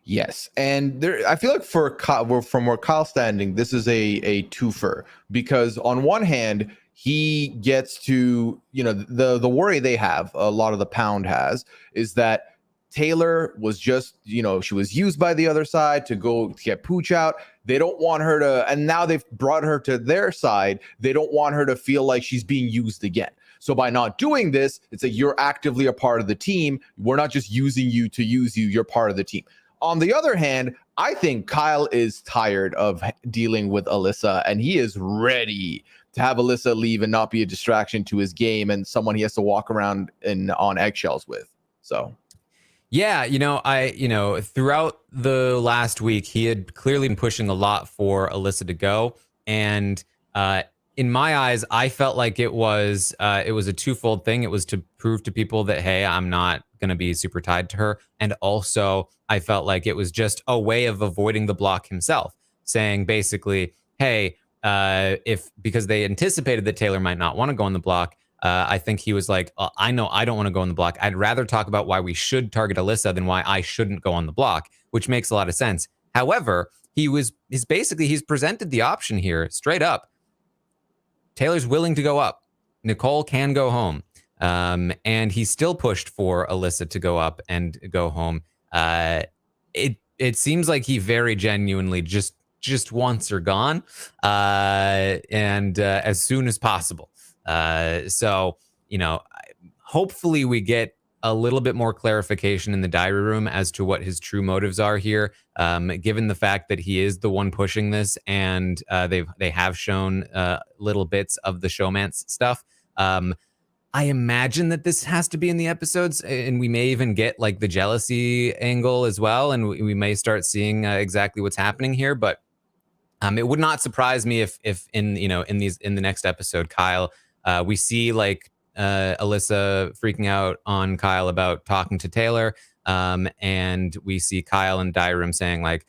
Yes, and there, I feel like for Kyle, from where Kyle's standing, this is a twofer, because on one hand, he gets to, the worry they have, a lot of the Pound has, is that Taylor was just, she was used by the other side to go to get Pooch out. They don't want her to, and now they've brought her to their side. They don't want her to feel like she's being used again. So by not doing this, it's like you're actively a part of the team. We're not just using you to use you. You're part of the team. On the other hand, I think Kyle is tired of dealing with Alyssa, and he is ready to have Alyssa leave and not be a distraction to his game and someone he has to walk around on eggshells with. So. Yeah, throughout the last week, he had clearly been pushing a lot for Alyssa to go. And in my eyes, I felt like it was a twofold thing. It was to prove to people that, hey, I'm not going to be super tied to her. And also, I felt like it was just a way of avoiding the block himself, saying basically, hey, because they anticipated that Taylor might not want to go on the block. I think he was like, I know I don't want to go on the block. I'd rather talk about why we should target Alyssa than why I shouldn't go on the block, which makes a lot of sense. However, he's presented the option here straight up. Taylor's willing to go up. Nicole can go home. And he still pushed for Alyssa to go up and go home. It seems like he very genuinely just wants her gone. And as soon as possible. So, hopefully we get a little bit more clarification in the diary room as to what his true motives are here, given the fact that he is the one pushing this, and they have shown little bits of the showmance stuff. I imagine that this has to be in the episodes, and we may even get like the jealousy angle as well, and we may start seeing exactly what's happening here. But it would not surprise me if in the next episode, Kyle, we see like Alyssa freaking out on Kyle about talking to Taylor, and we see Kyle in diary room saying like,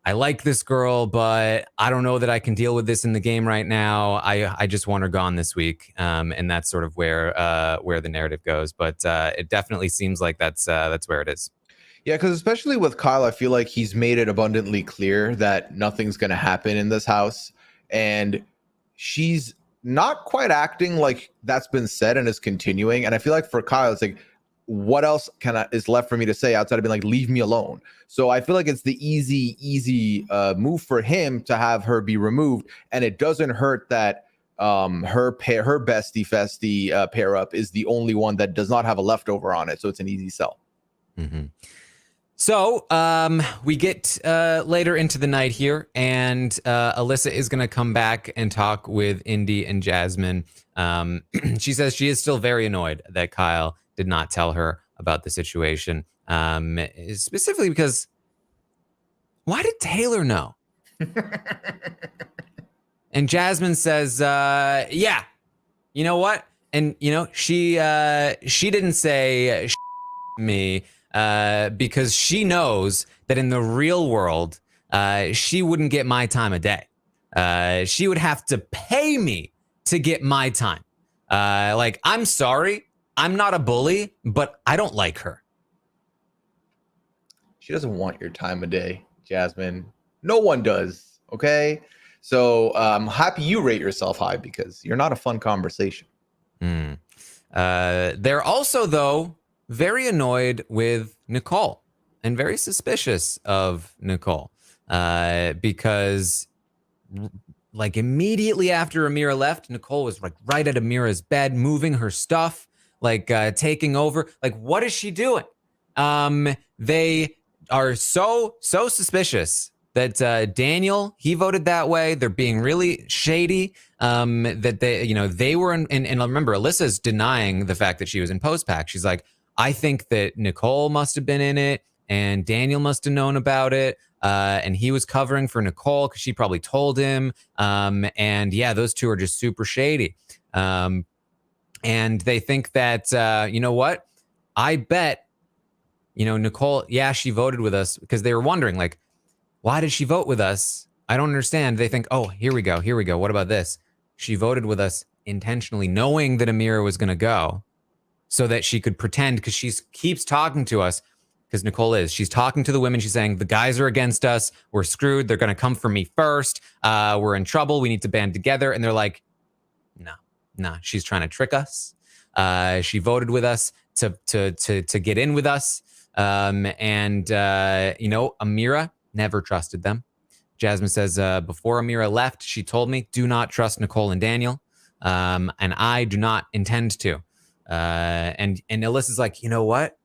I like this girl, but I don't know that I can deal with this in the game right now. I just want her gone this week, and that's sort of where the narrative goes. But it definitely seems like that's where it is. Yeah, because especially with Kyle, I feel like he's made it abundantly clear that nothing's going to happen in this house, and she's not quite acting like that's been said and is continuing. And I feel like for Kyle, it's like, what else is left for me to say outside of being like, leave me alone? So I feel like it's the easy move for him to have her be removed, and it doesn't hurt that her bestie festie pair up is the only one that does not have a leftover on it, so it's an easy sell. Mm-hmm. So we get later into the night here, and Alyssa is going to come back and talk with Indy and Jasmine. She says she is still very annoyed that Kyle did not tell her about the situation, specifically because why did Taylor know? And Jasmine says, yeah, you know what? And, she didn't say me because she knows that in the real world, she wouldn't get my time of day. She would have to pay me to get my time. I'm sorry. I'm not a bully, but I don't like her. She doesn't want your time of day, Jasmine. No one does. Okay. So I'm happy you rate yourself high because you're not a fun conversation. They're also, though, very annoyed with Nicole and very suspicious of Nicole because, like, immediately after Amira left, Nicole was like right at Amira's bed, moving her stuff, like taking over. Like, what is she doing? They are so suspicious that Daniel, he voted that way. They're being really shady. That they were in, and remember, Alyssa's denying the fact that she was in post-pack. She's like, I think that Nicole must have been in it and Daniel must have known about it. And he was covering for Nicole because she probably told him. And yeah, those two are just super shady. And they think that, you know what? I bet, Nicole, yeah, she voted with us because they were wondering, like, why did she vote with us? I don't understand. They think, oh, here we go. What about this? She voted with us intentionally, knowing that Amira was going to go so that she could pretend, because she keeps talking to us, because Nicole she's talking to the women. She's saying, the guys are against us. We're screwed. They're going to come for me first. We're in trouble. We need to band together. And they're like, no, she's trying to trick us. She voted with us to get in with us. Amira never trusted them. Jasmine says, before Amira left, she told me, do not trust Nicole and Daniel. And I do not intend to. And Alyssa's like, you know what?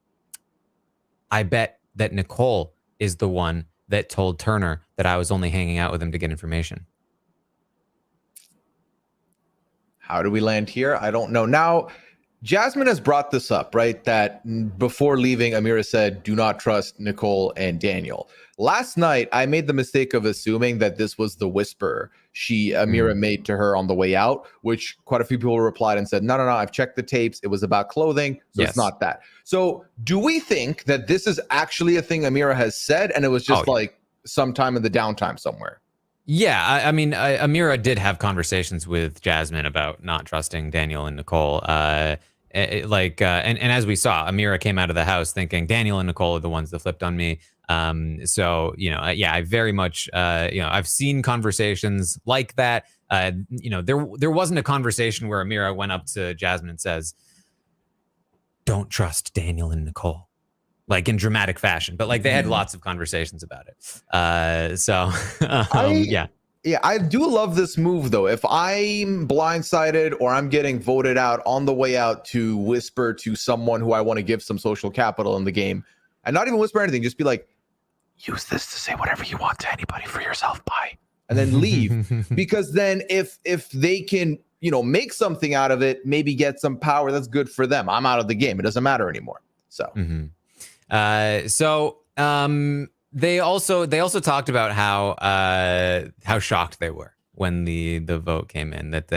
I bet that Nicole is the one that told Turner that I was only hanging out with him to get information. How do we land here? I don't know. Now, Jasmine has brought this up, right? That before leaving, Amira said, do not trust Nicole and Daniel. Last night, I made the mistake of assuming that this was the whisper Amira made to her on the way out, which quite a few people replied and said, no, I've checked the tapes. It was about clothing, so It's not that. So do we think that this is actually a thing Amira has said and it was just sometime in the downtime somewhere? Yeah, I mean, Amira did have conversations with Jasmine about not trusting Daniel and Nicole. And as we saw, Amira came out of the house thinking Daniel and Nicole are the ones that flipped on me. I very much, I've seen conversations like that. There wasn't a conversation where Amira went up to Jasmine and says, don't trust Daniel and Nicole, like in dramatic fashion, but like they had lots of conversations about it. Yeah, I do love this move, though. If I'm blindsided or I'm getting voted out on the way out, to whisper to someone who I want to give some social capital in the game, and not even whisper anything, just be like, use this to say whatever you want to anybody for yourself, bye, and then leave. Because then if they can, make something out of it, maybe get some power, that's good for them. I'm out of the game. It doesn't matter anymore. So. They also talked about how shocked they were when the vote came in, that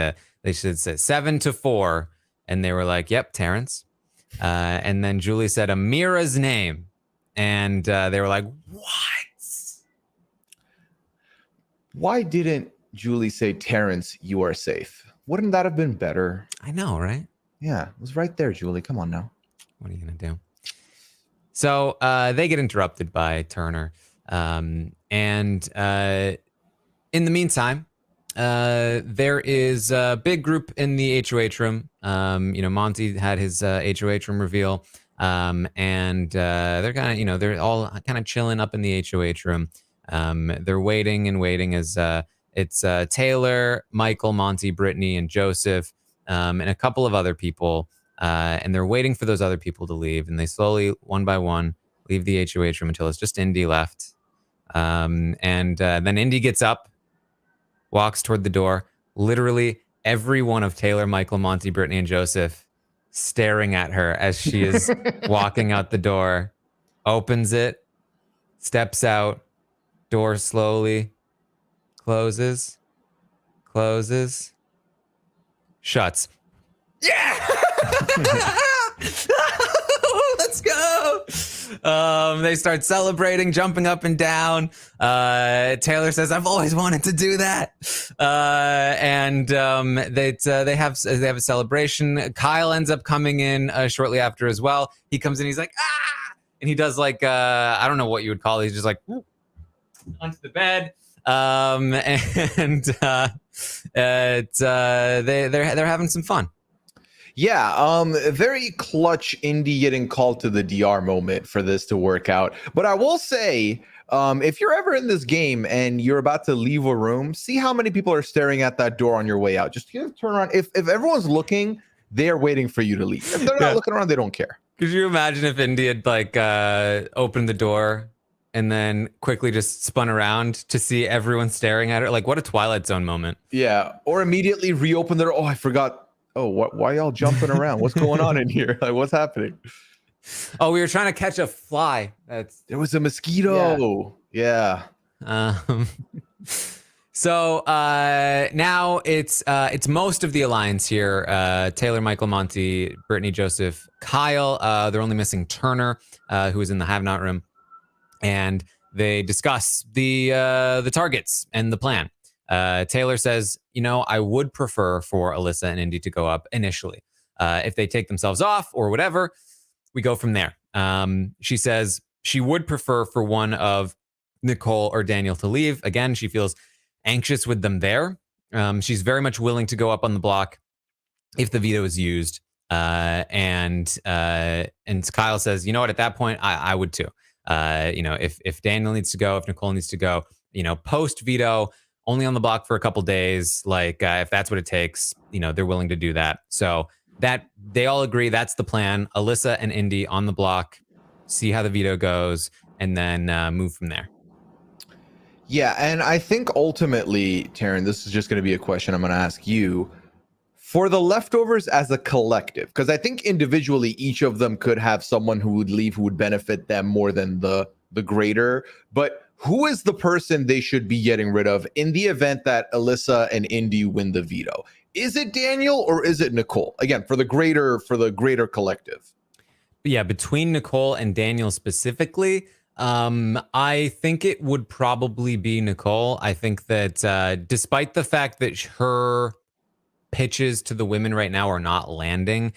they should say 7-4, and they were like, "Yep, Terrence." And then Julie said Amira's name, and they were like, "What? Why didn't Julie say, Terrence, you are safe? Wouldn't that have been better?" I know, right? Yeah, it was right there, Julie. Come on now. What are you gonna do? So they get interrupted by Turner. In the meantime, there is a big group in the HOH room. Monty had his HOH room reveal. And they're kind of, they're all kind of chilling up in the HOH room. They're waiting as it's Taylor, Michael, Monty, Brittany, and Joseph, and a couple of other people. And they're waiting for those other people to leave, and they slowly, one by one, leave the HOH room until it's just Indy left. Then Indy gets up, walks toward the door. Literally every one of Taylor, Michael, Monty, Brittany, and Joseph staring at her as she is walking out the door. Opens it, steps out, door slowly closes, shuts. Yeah! Let's go. They start celebrating, jumping up and down. Taylor says, "I've always wanted to do that." They have a celebration. Kyle ends up coming in shortly after as well. He comes in, he's like, "Ah!" and he does like I don't know what you would call it. He's just like onto the bed. They're having some fun. Yeah, very clutch Indy getting called to the DR moment for this to work out. But I will say, if you're ever in this game and you're about to leave a room, see how many people are staring at that door on your way out. Just turn around. If everyone's looking, they're waiting for you to leave. If they're not looking around, they don't care. Could you imagine if Indy had like opened the door and then quickly just spun around to see everyone staring at her? Like, what a Twilight Zone moment. Yeah, or immediately reopen the door. Oh, I forgot. Oh, why y'all jumping around? What's going on in here? Like, what's happening? Oh, we were trying to catch a fly. There was a mosquito. Yeah. So now it's most of the alliance here. Taylor, Michael, Monty, Brittany, Joseph, Kyle. They're only missing Turner, who is in the have-not room, and they discuss the targets and the plan. Taylor says, I would prefer for Alyssa and Indy to go up initially. If they take themselves off or whatever, we go from there. She says she would prefer for one of Nicole or Daniel to leave. Again, she feels anxious with them there. She's very much willing to go up on the block if the veto is used. And Kyle says, what, at that point, I would too. If Daniel needs to go, if Nicole needs to go, post veto, only on the block for a couple days, like if that's what it takes, they're willing to do that. So that they all agree that's the plan. Alyssa and Indy on the block, see how the veto goes, and then move from there. Yeah, and I think ultimately, Taran, this is just going to be a question I'm going to ask you. For the leftovers as a collective, because I think individually each of them could have someone who would leave who would benefit them more than the greater, but who is the person they should be getting rid of in the event that Alyssa and Indy win the veto? Is it Daniel or is it Nicole? Again, for the greater collective. Yeah, between Nicole and Daniel specifically, I think it would probably be Nicole. I think that despite the fact that her pitches to the women right now are not landing,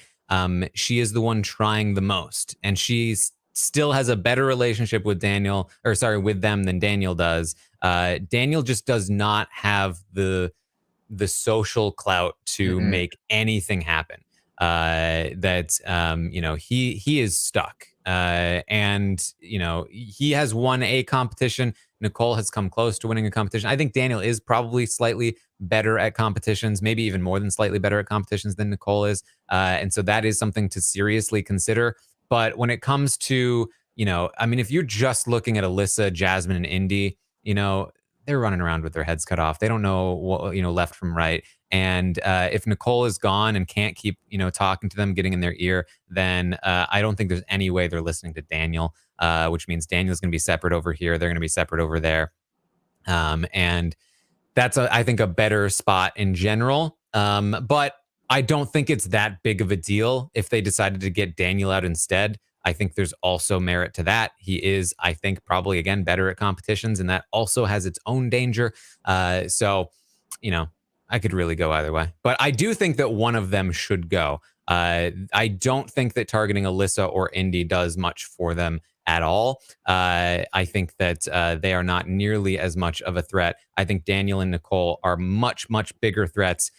she is the one trying the most, and she's still has a better relationship with with them than Daniel does. Daniel just does not have the social clout to make anything happen. He is stuck. And he has won a competition. Nicole has come close to winning a competition. I think Daniel is probably slightly better at competitions, maybe even more than slightly better at competitions than Nicole is. And so that is something to seriously consider. But when it comes to, if you're just looking at Alyssa, Jasmine, and Indy, they're running around with their heads cut off. They don't know what, left from right. And if Nicole is gone and can't keep, talking to them, getting in their ear, then I don't think there's any way they're listening to Daniel, which means Daniel's going to be separate over here. They're going to be separate over there. And that's, I think, a better spot in general. But I don't think it's that big of a deal if they decided to get Daniel out instead. I think there's also merit to that. He is, I think, probably, again, better at competitions, and that also has its own danger. So, I could really go either way. But I do think that one of them should go. I don't think that targeting Alyssa or Indy does much for them at all. I think that they are not nearly as much of a threat. I think Daniel and Nicole are much, much bigger threats.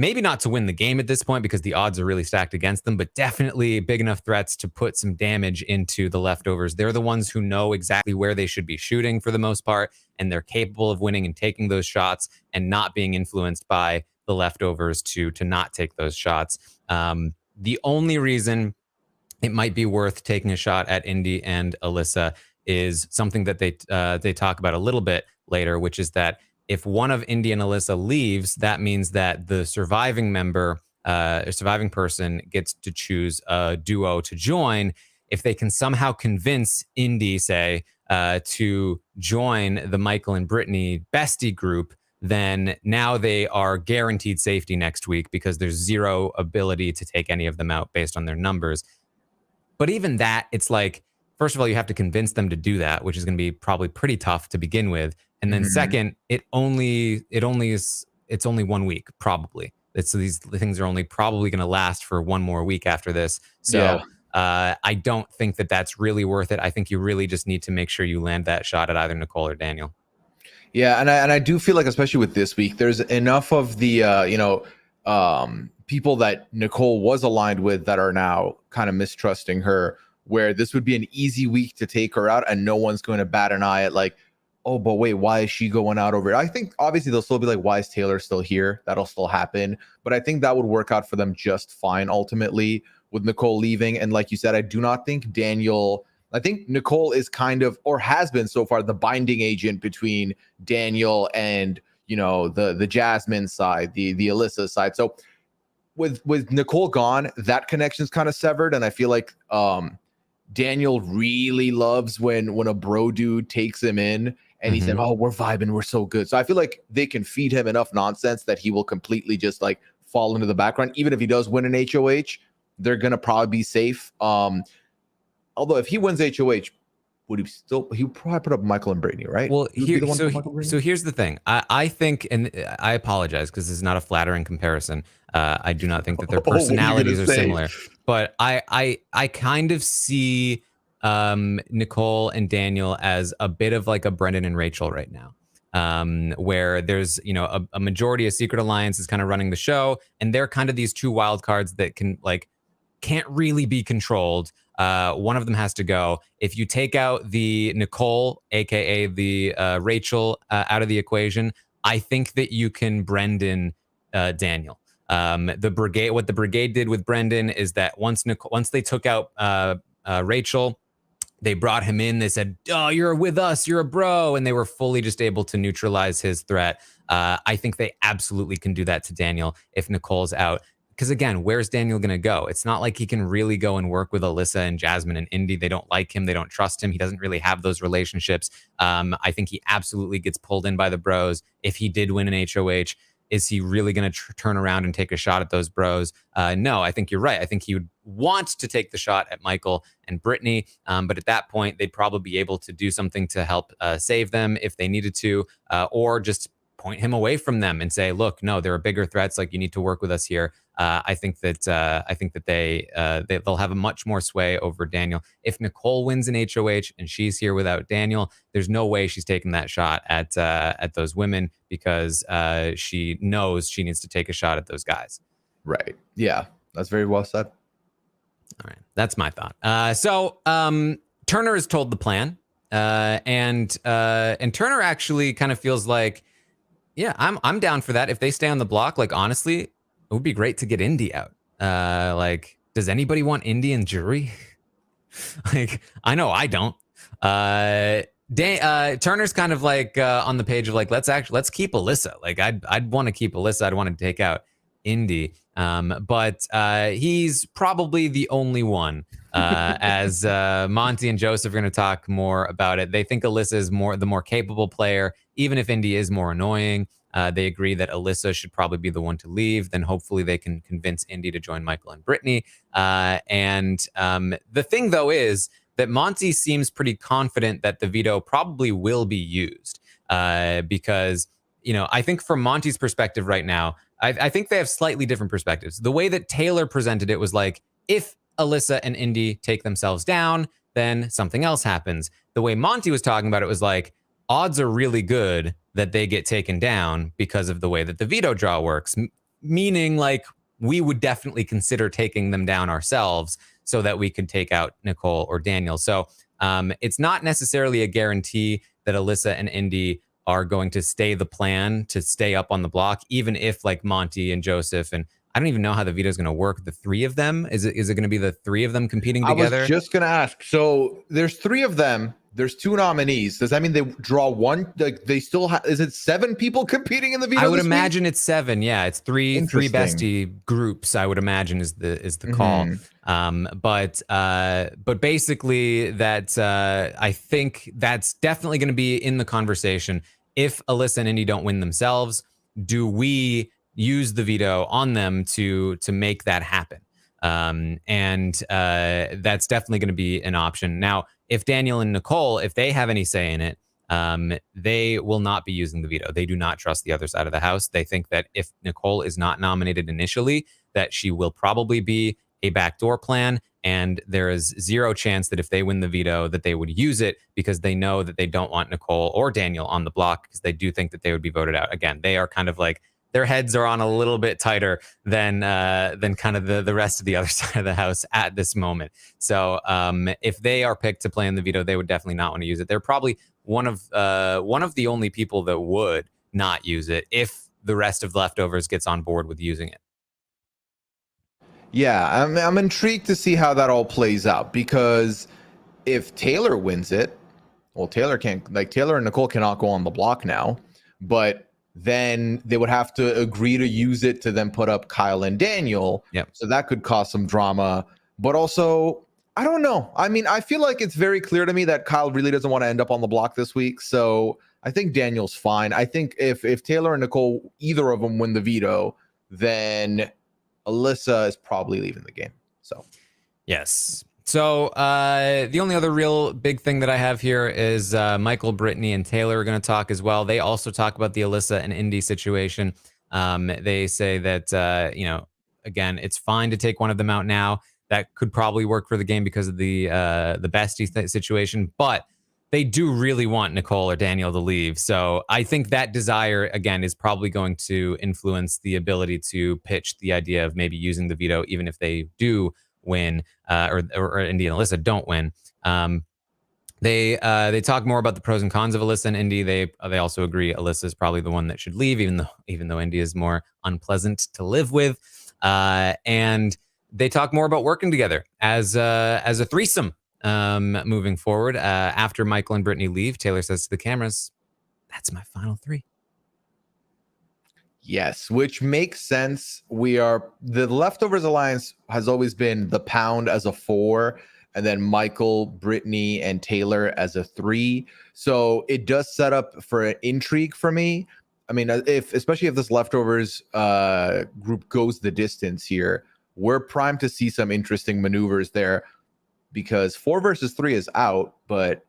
Maybe not to win the game at this point because the odds are really stacked against them, but definitely big enough threats to put some damage into the leftovers. They're the ones who know exactly where they should be shooting for the most part, and they're capable of winning and taking those shots and not being influenced by the leftovers to not take those shots. The only reason it might be worth taking a shot at Indy and Alyssa is something that they talk about a little bit later, which is that if one of Indy and Alyssa leaves, that means that the surviving member, a surviving person, gets to choose a duo to join. If they can somehow convince Indy, say, to join the Michael and Brittany bestie group, then now they are guaranteed safety next week because there's zero ability to take any of them out based on their numbers. But even that, it's like, first of all, you have to convince them to do that, which is going to be probably pretty tough to begin with. And then second, it's only 1 week, probably. These things are only probably going to last for one more week after this. So I don't think that that's really worth it. I think you really just need to make sure you land that shot at either Nicole or Daniel. Yeah, and I do feel like, especially with this week, there's enough of the people that Nicole was aligned with that are now kind of mistrusting her, where this would be an easy week to take her out, and no one's going to bat an eye at like, oh, but wait, why is she going out over it? I think obviously they'll still be like, why is Taylor still here? That'll still happen, but I think that would work out for them just fine ultimately with Nicole leaving. And like you said, I do not think Daniel. I think Nicole is kind of, or has been so far, the binding agent between Daniel and, the Jasmine side, the Alyssa side. So with Nicole gone, that connection's kind of severed. And I feel like Daniel really loves when a bro dude takes him in and he said, oh, we're vibing, we're so good. So I feel like they can feed him enough nonsense that he will completely just like fall into the background. Even if he does win an HOH, they're going to probably be safe. Although if he wins HOH, he would probably put up Michael and Brittany, right? Well, so here's the thing. I think, and I apologize because this is not a flattering comparison. I do not think that their personalities are similar, but I kind of see Nicole and Daniel as a bit of like a Brendan and Rachel right now. Where there's, a majority of Secret Alliance is kind of running the show, and they're kind of these two wild cards that can't really be controlled. One of them has to go. If you take out the Nicole, aka the Rachel, out of the equation, I think that you can Brendan Daniel. The brigade. What the brigade did with Brendan is that once they took out Rachel, they brought him in. They said, "Oh, you're with us. You're a bro," and they were fully just able to neutralize his threat. I think they absolutely can do that to Daniel if Nicole's out. Because again, where's Daniel going to go? It's not like he can really go and work with Alyssa and Jasmine and Indy. They don't like him. They don't trust him. He doesn't really have those relationships. I think he absolutely gets pulled in by the bros. If he did win an HOH, is he really going to turn around and take a shot at those bros? No, I think you're right. I think he would want to take the shot at Michael and Brittany. But at that point, they'd probably be able to do something to help save them if they needed to, or just point him away from them and say, look, no, there are bigger threats. Like, you need to work with us here. I think that they'll have a much more sway over Daniel. If Nicole wins an HOH and she's here without Daniel, there's no way she's taking that shot at those women, because she knows she needs to take a shot at those guys. Right. Yeah, that's very well said. All right, that's my thought. So Turner is told the plan, and Turner actually kind of feels like, yeah, I'm down for that. If they stay on the block, like, honestly, it would be great to get Indy out. Does anybody want Indy in jury? Like, I know I don't. Turner's kind of like on the page of like, let's keep Alyssa. Like, I'd want to keep Alyssa. I'd want to take out Indy. But he's probably the only one. As Monty and Joseph are going to talk more about it. They think Alyssa is the more capable player, even if Indy is more annoying. They agree that Alyssa should probably be the one to leave. Then hopefully they can convince Indy to join Michael and Brittany. And the thing, though, is that Monty seems pretty confident that the veto probably will be used. Because, I think from Monty's perspective right now, I think they have slightly different perspectives. The way that Taylor presented it was like, if Alyssa and Indy take themselves down, then something else happens. The way Monty was talking about it was like, odds are really good that they get taken down because of the way that the veto draw works. Meaning, like, we would definitely consider taking them down ourselves so that we could take out Nicole or Daniel. So it's not necessarily a guarantee that Alyssa and Indy are going to stay the plan to stay up on the block, even if like Monty and Joseph, and I don't even know how the veto is going to work. The three of them, is it going to be the three of them competing together? I was just going to ask. So there's three of them. There's two nominees. Does that mean they draw one? Like, they still have? Is it 7 people competing in the veto? I would imagine it's 7. Yeah, it's three bestie groups. I would imagine is the call. But basically that I think that's definitely going to be in the conversation. If Alyssa and Indy don't win themselves, do we use the veto on them to make that happen? And that's definitely going to be an option. Now, if Daniel and Nicole, if they have any say in it, they will not be using the veto. They do not trust the other side of the house. They think that if Nicole is not nominated initially, that she will probably be a backdoor plan, and there is zero chance that if they win the veto that they would use it, because they know that they don't want Nicole or Daniel on the block, because they do think that they would be voted out. Again, they are kind of like, their heads are on a little bit tighter than kind of the rest of the other side of the house at this moment. So if they are picked to play in the veto, they would definitely not want to use it. They're probably one of the only people that would not use it if the rest of leftovers gets on board with using it. Yeah, I'm intrigued to see how that all plays out, because if Taylor wins it, well, Taylor and Nicole cannot go on the block now, but then they would have to agree to use it to then put up Kyle and Daniel. Yep. So that could cause some drama. But also, I don't know. I mean, I feel like it's very clear to me that Kyle really doesn't want to end up on the block this week. So I think Daniel's fine. I think if Taylor and Nicole, either of them win the veto, then Alyssa is probably leaving the game. So yes. So the only other real big thing that I have here is Michael, Brittany, and Taylor are going to talk as well. They also talk about the Alyssa and Indy situation. They say that, again, it's fine to take one of them out now. That could probably work for the game because of the bestie situation. But they do really want Nicole or Daniel to leave. So I think that desire, again, is probably going to influence the ability to pitch the idea of maybe using the veto, even if they do win, or Indy and Alyssa don't win. They talk more about the pros and cons of Alyssa and Indy. They also agree Alyssa is probably the one that should leave, even though Indy is more unpleasant to live with. And they talk more about working together as a threesome moving forward. After Michael and Brittany leave, Taylor says to the cameras, "That's my final three." Yes, which makes sense. The Leftovers Alliance has always been the Pound as a 4, and then Michael, Brittany, and Taylor as a 3. So it does set up for an intrigue for me. I mean, especially if this Leftovers group goes the distance here, we're primed to see some interesting maneuvers there, because 4 versus 3 is out, but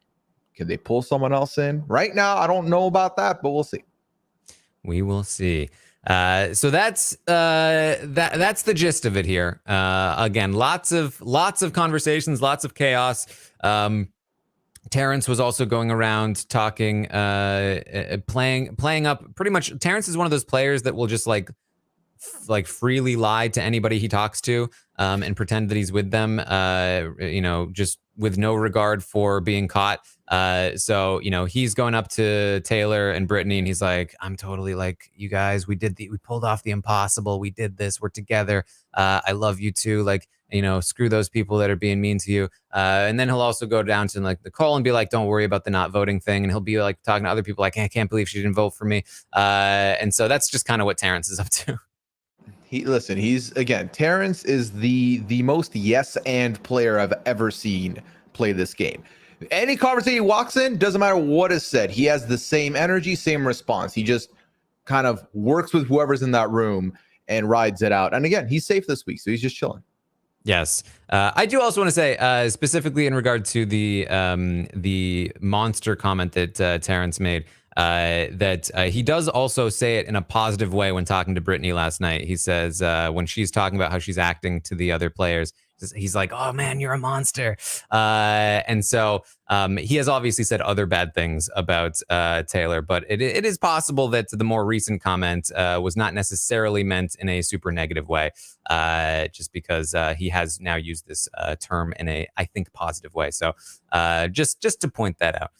can they pull someone else in? Right now, I don't know about that, but we'll see. We will see. So that's the gist of it here. Again, lots of conversations, lots of chaos. Terrence was also going around talking, playing up pretty much. Terrence is one of those players that will just like freely lie to anybody he talks to, and pretend that he's with them, just with no regard for being caught. So he's going up to Taylor and Brittany, and he's like, "I'm totally like you guys. We pulled off the impossible. We did this. We're together. I love you too. Like, screw those people that are being mean to you." And then he'll also go down to like Nicole and be like, "Don't worry about the not voting thing." And he'll be like talking to other people like, "I can't believe she didn't vote for me." And so that's just kind of what Terrence is up to. Terrence is the most yes and player I've ever seen play this game. Any conversation he walks in, doesn't matter what is said, he has the same energy, same response. He just kind of works with whoever's in that room and rides it out. And again, he's safe this week, so he's just chilling. Yes. I do also want to say, specifically in regard to the monster comment that Terrence made, that he does also say it in a positive way when talking to Brittany last night. He says, when she's talking about how she's acting to the other players, he's like, "Oh man, you're a monster." And so he has obviously said other bad things about Taylor, but it is possible that the more recent comment was not necessarily meant in a super negative way, just because he has now used this term in a, I think, positive way. So just to point that out.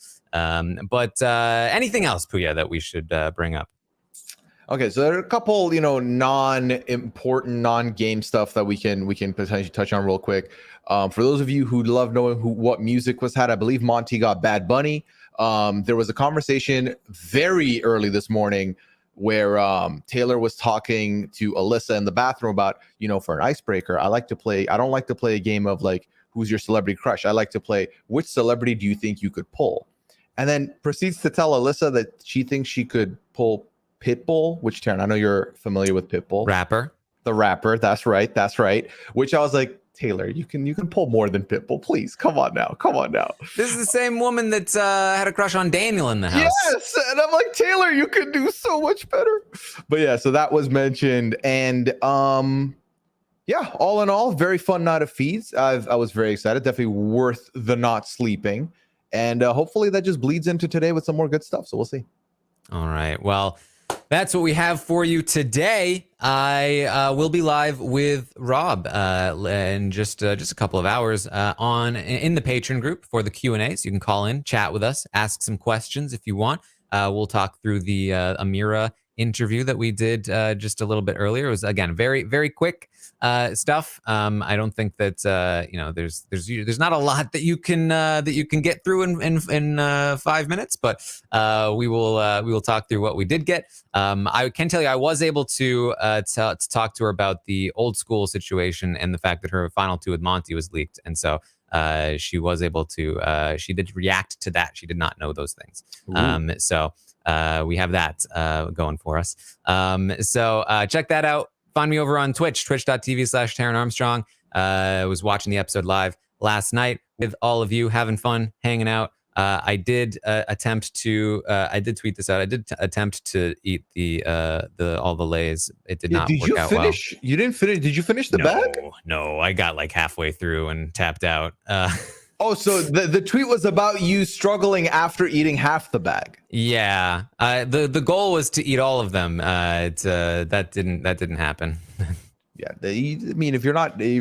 But anything else, Pooya, that we should bring up? Okay, so there are a couple, non-important, non-game stuff that we can potentially touch on real quick. For those of you who love knowing what music was had, I believe Monty got Bad Bunny. There was a conversation very early this morning where Taylor was talking to Alyssa in the bathroom about, for an icebreaker, I don't like to play a game of like, who's your celebrity crush? I like to play, which celebrity do you think you could pull? And then proceeds to tell Alyssa that she thinks she could pull Pitbull, which, Taran, I know you're familiar with Pitbull. The rapper. That's right. Which I was like, Taylor, you can pull more than Pitbull. Please, come on now. This is the same woman that had a crush on Daniel in the house. Yes, and I'm like, Taylor, you could do so much better. But yeah, so that was mentioned. And Yeah, all in all, very fun night of feeds. I was very excited. Definitely worth the not sleeping. And hopefully that just bleeds into today with some more good stuff. So we'll see. All right. Well, that's what we have for you today. I will be live with Rob in just a couple of hours in the patron group for the Q&A. So you can call in, chat with us, ask some questions if you want. We'll talk through the Amira interview that we did just a little bit earlier. It was, again, very, very quick stuff. I don't think that there's not a lot that you can get through in 5 minutes, but we will talk through what we did get. I can tell you I was able to talk to her about the old school situation and the fact that her final 2 with Monty was leaked, and so she was able to she did react to that. She did not know those things. So we have that going for us. So check that out. Find me over on Twitch, twitch.tv/Taran Armstrong. I was watching the episode live last night with all of you, having fun, hanging out. I did attempt to. I did tweet this out. I did attempt to eat all the Lays. It did not work out well. You didn't finish? Did you finish the bag? No, I got like halfway through and tapped out. Oh, so the tweet was about you struggling after eating half the bag. Yeah, the goal was to eat all of them. That didn't happen. Yeah, I mean, if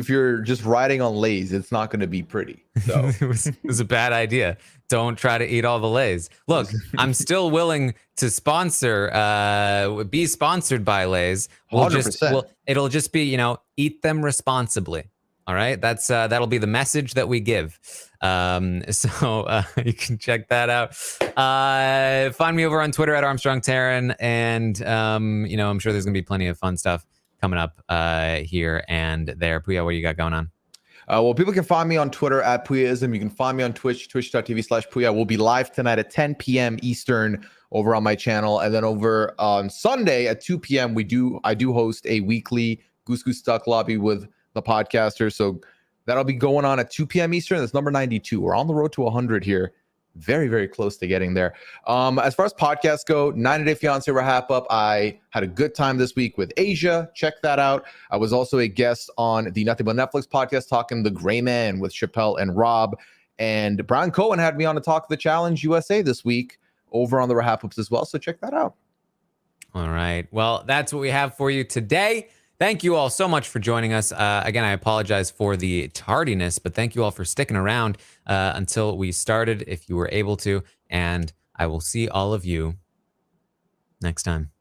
you're just riding on Lays, it's not going to be pretty. So it was a bad idea. Don't try to eat all the Lays. Look, I'm still willing to be sponsored by Lays. 100%. It'll just be, eat them responsibly. All right, that'll be the message that we give. So you can check that out. Find me over on Twitter at Armstrong Taran, and I'm sure there's gonna be plenty of fun stuff coming up here and there. Pooya, what do you got going on? Well, people can find me on Twitter at Pooyaism. You can find me on Twitch, twitch.tv/Pooya. We'll be live tonight at 10 p.m. Eastern over on my channel, and then over on Sunday at 2 p.m. I do host a weekly Goose Goose Duck Lobby with the podcaster, so that'll be going on at 2 p.m. Eastern. That's number 92. We're on the road to 100 here, very, very close to getting there. As far as podcasts go, 90 Day Fiance wrap up. I had a good time this week with Asia. Check that out. I was also a guest on the Nothing But Netflix podcast talking The Gray Man with Chappelle and Rob, and Brian Cohen had me on to talk the Challenge USA this week over on the wrap ups as well. So check that out. All right. Well, that's what we have for you today. Thank you all so much for joining us. Again, I apologize for the tardiness, but thank you all for sticking around until we started, if you were able to. And I will see all of you next time.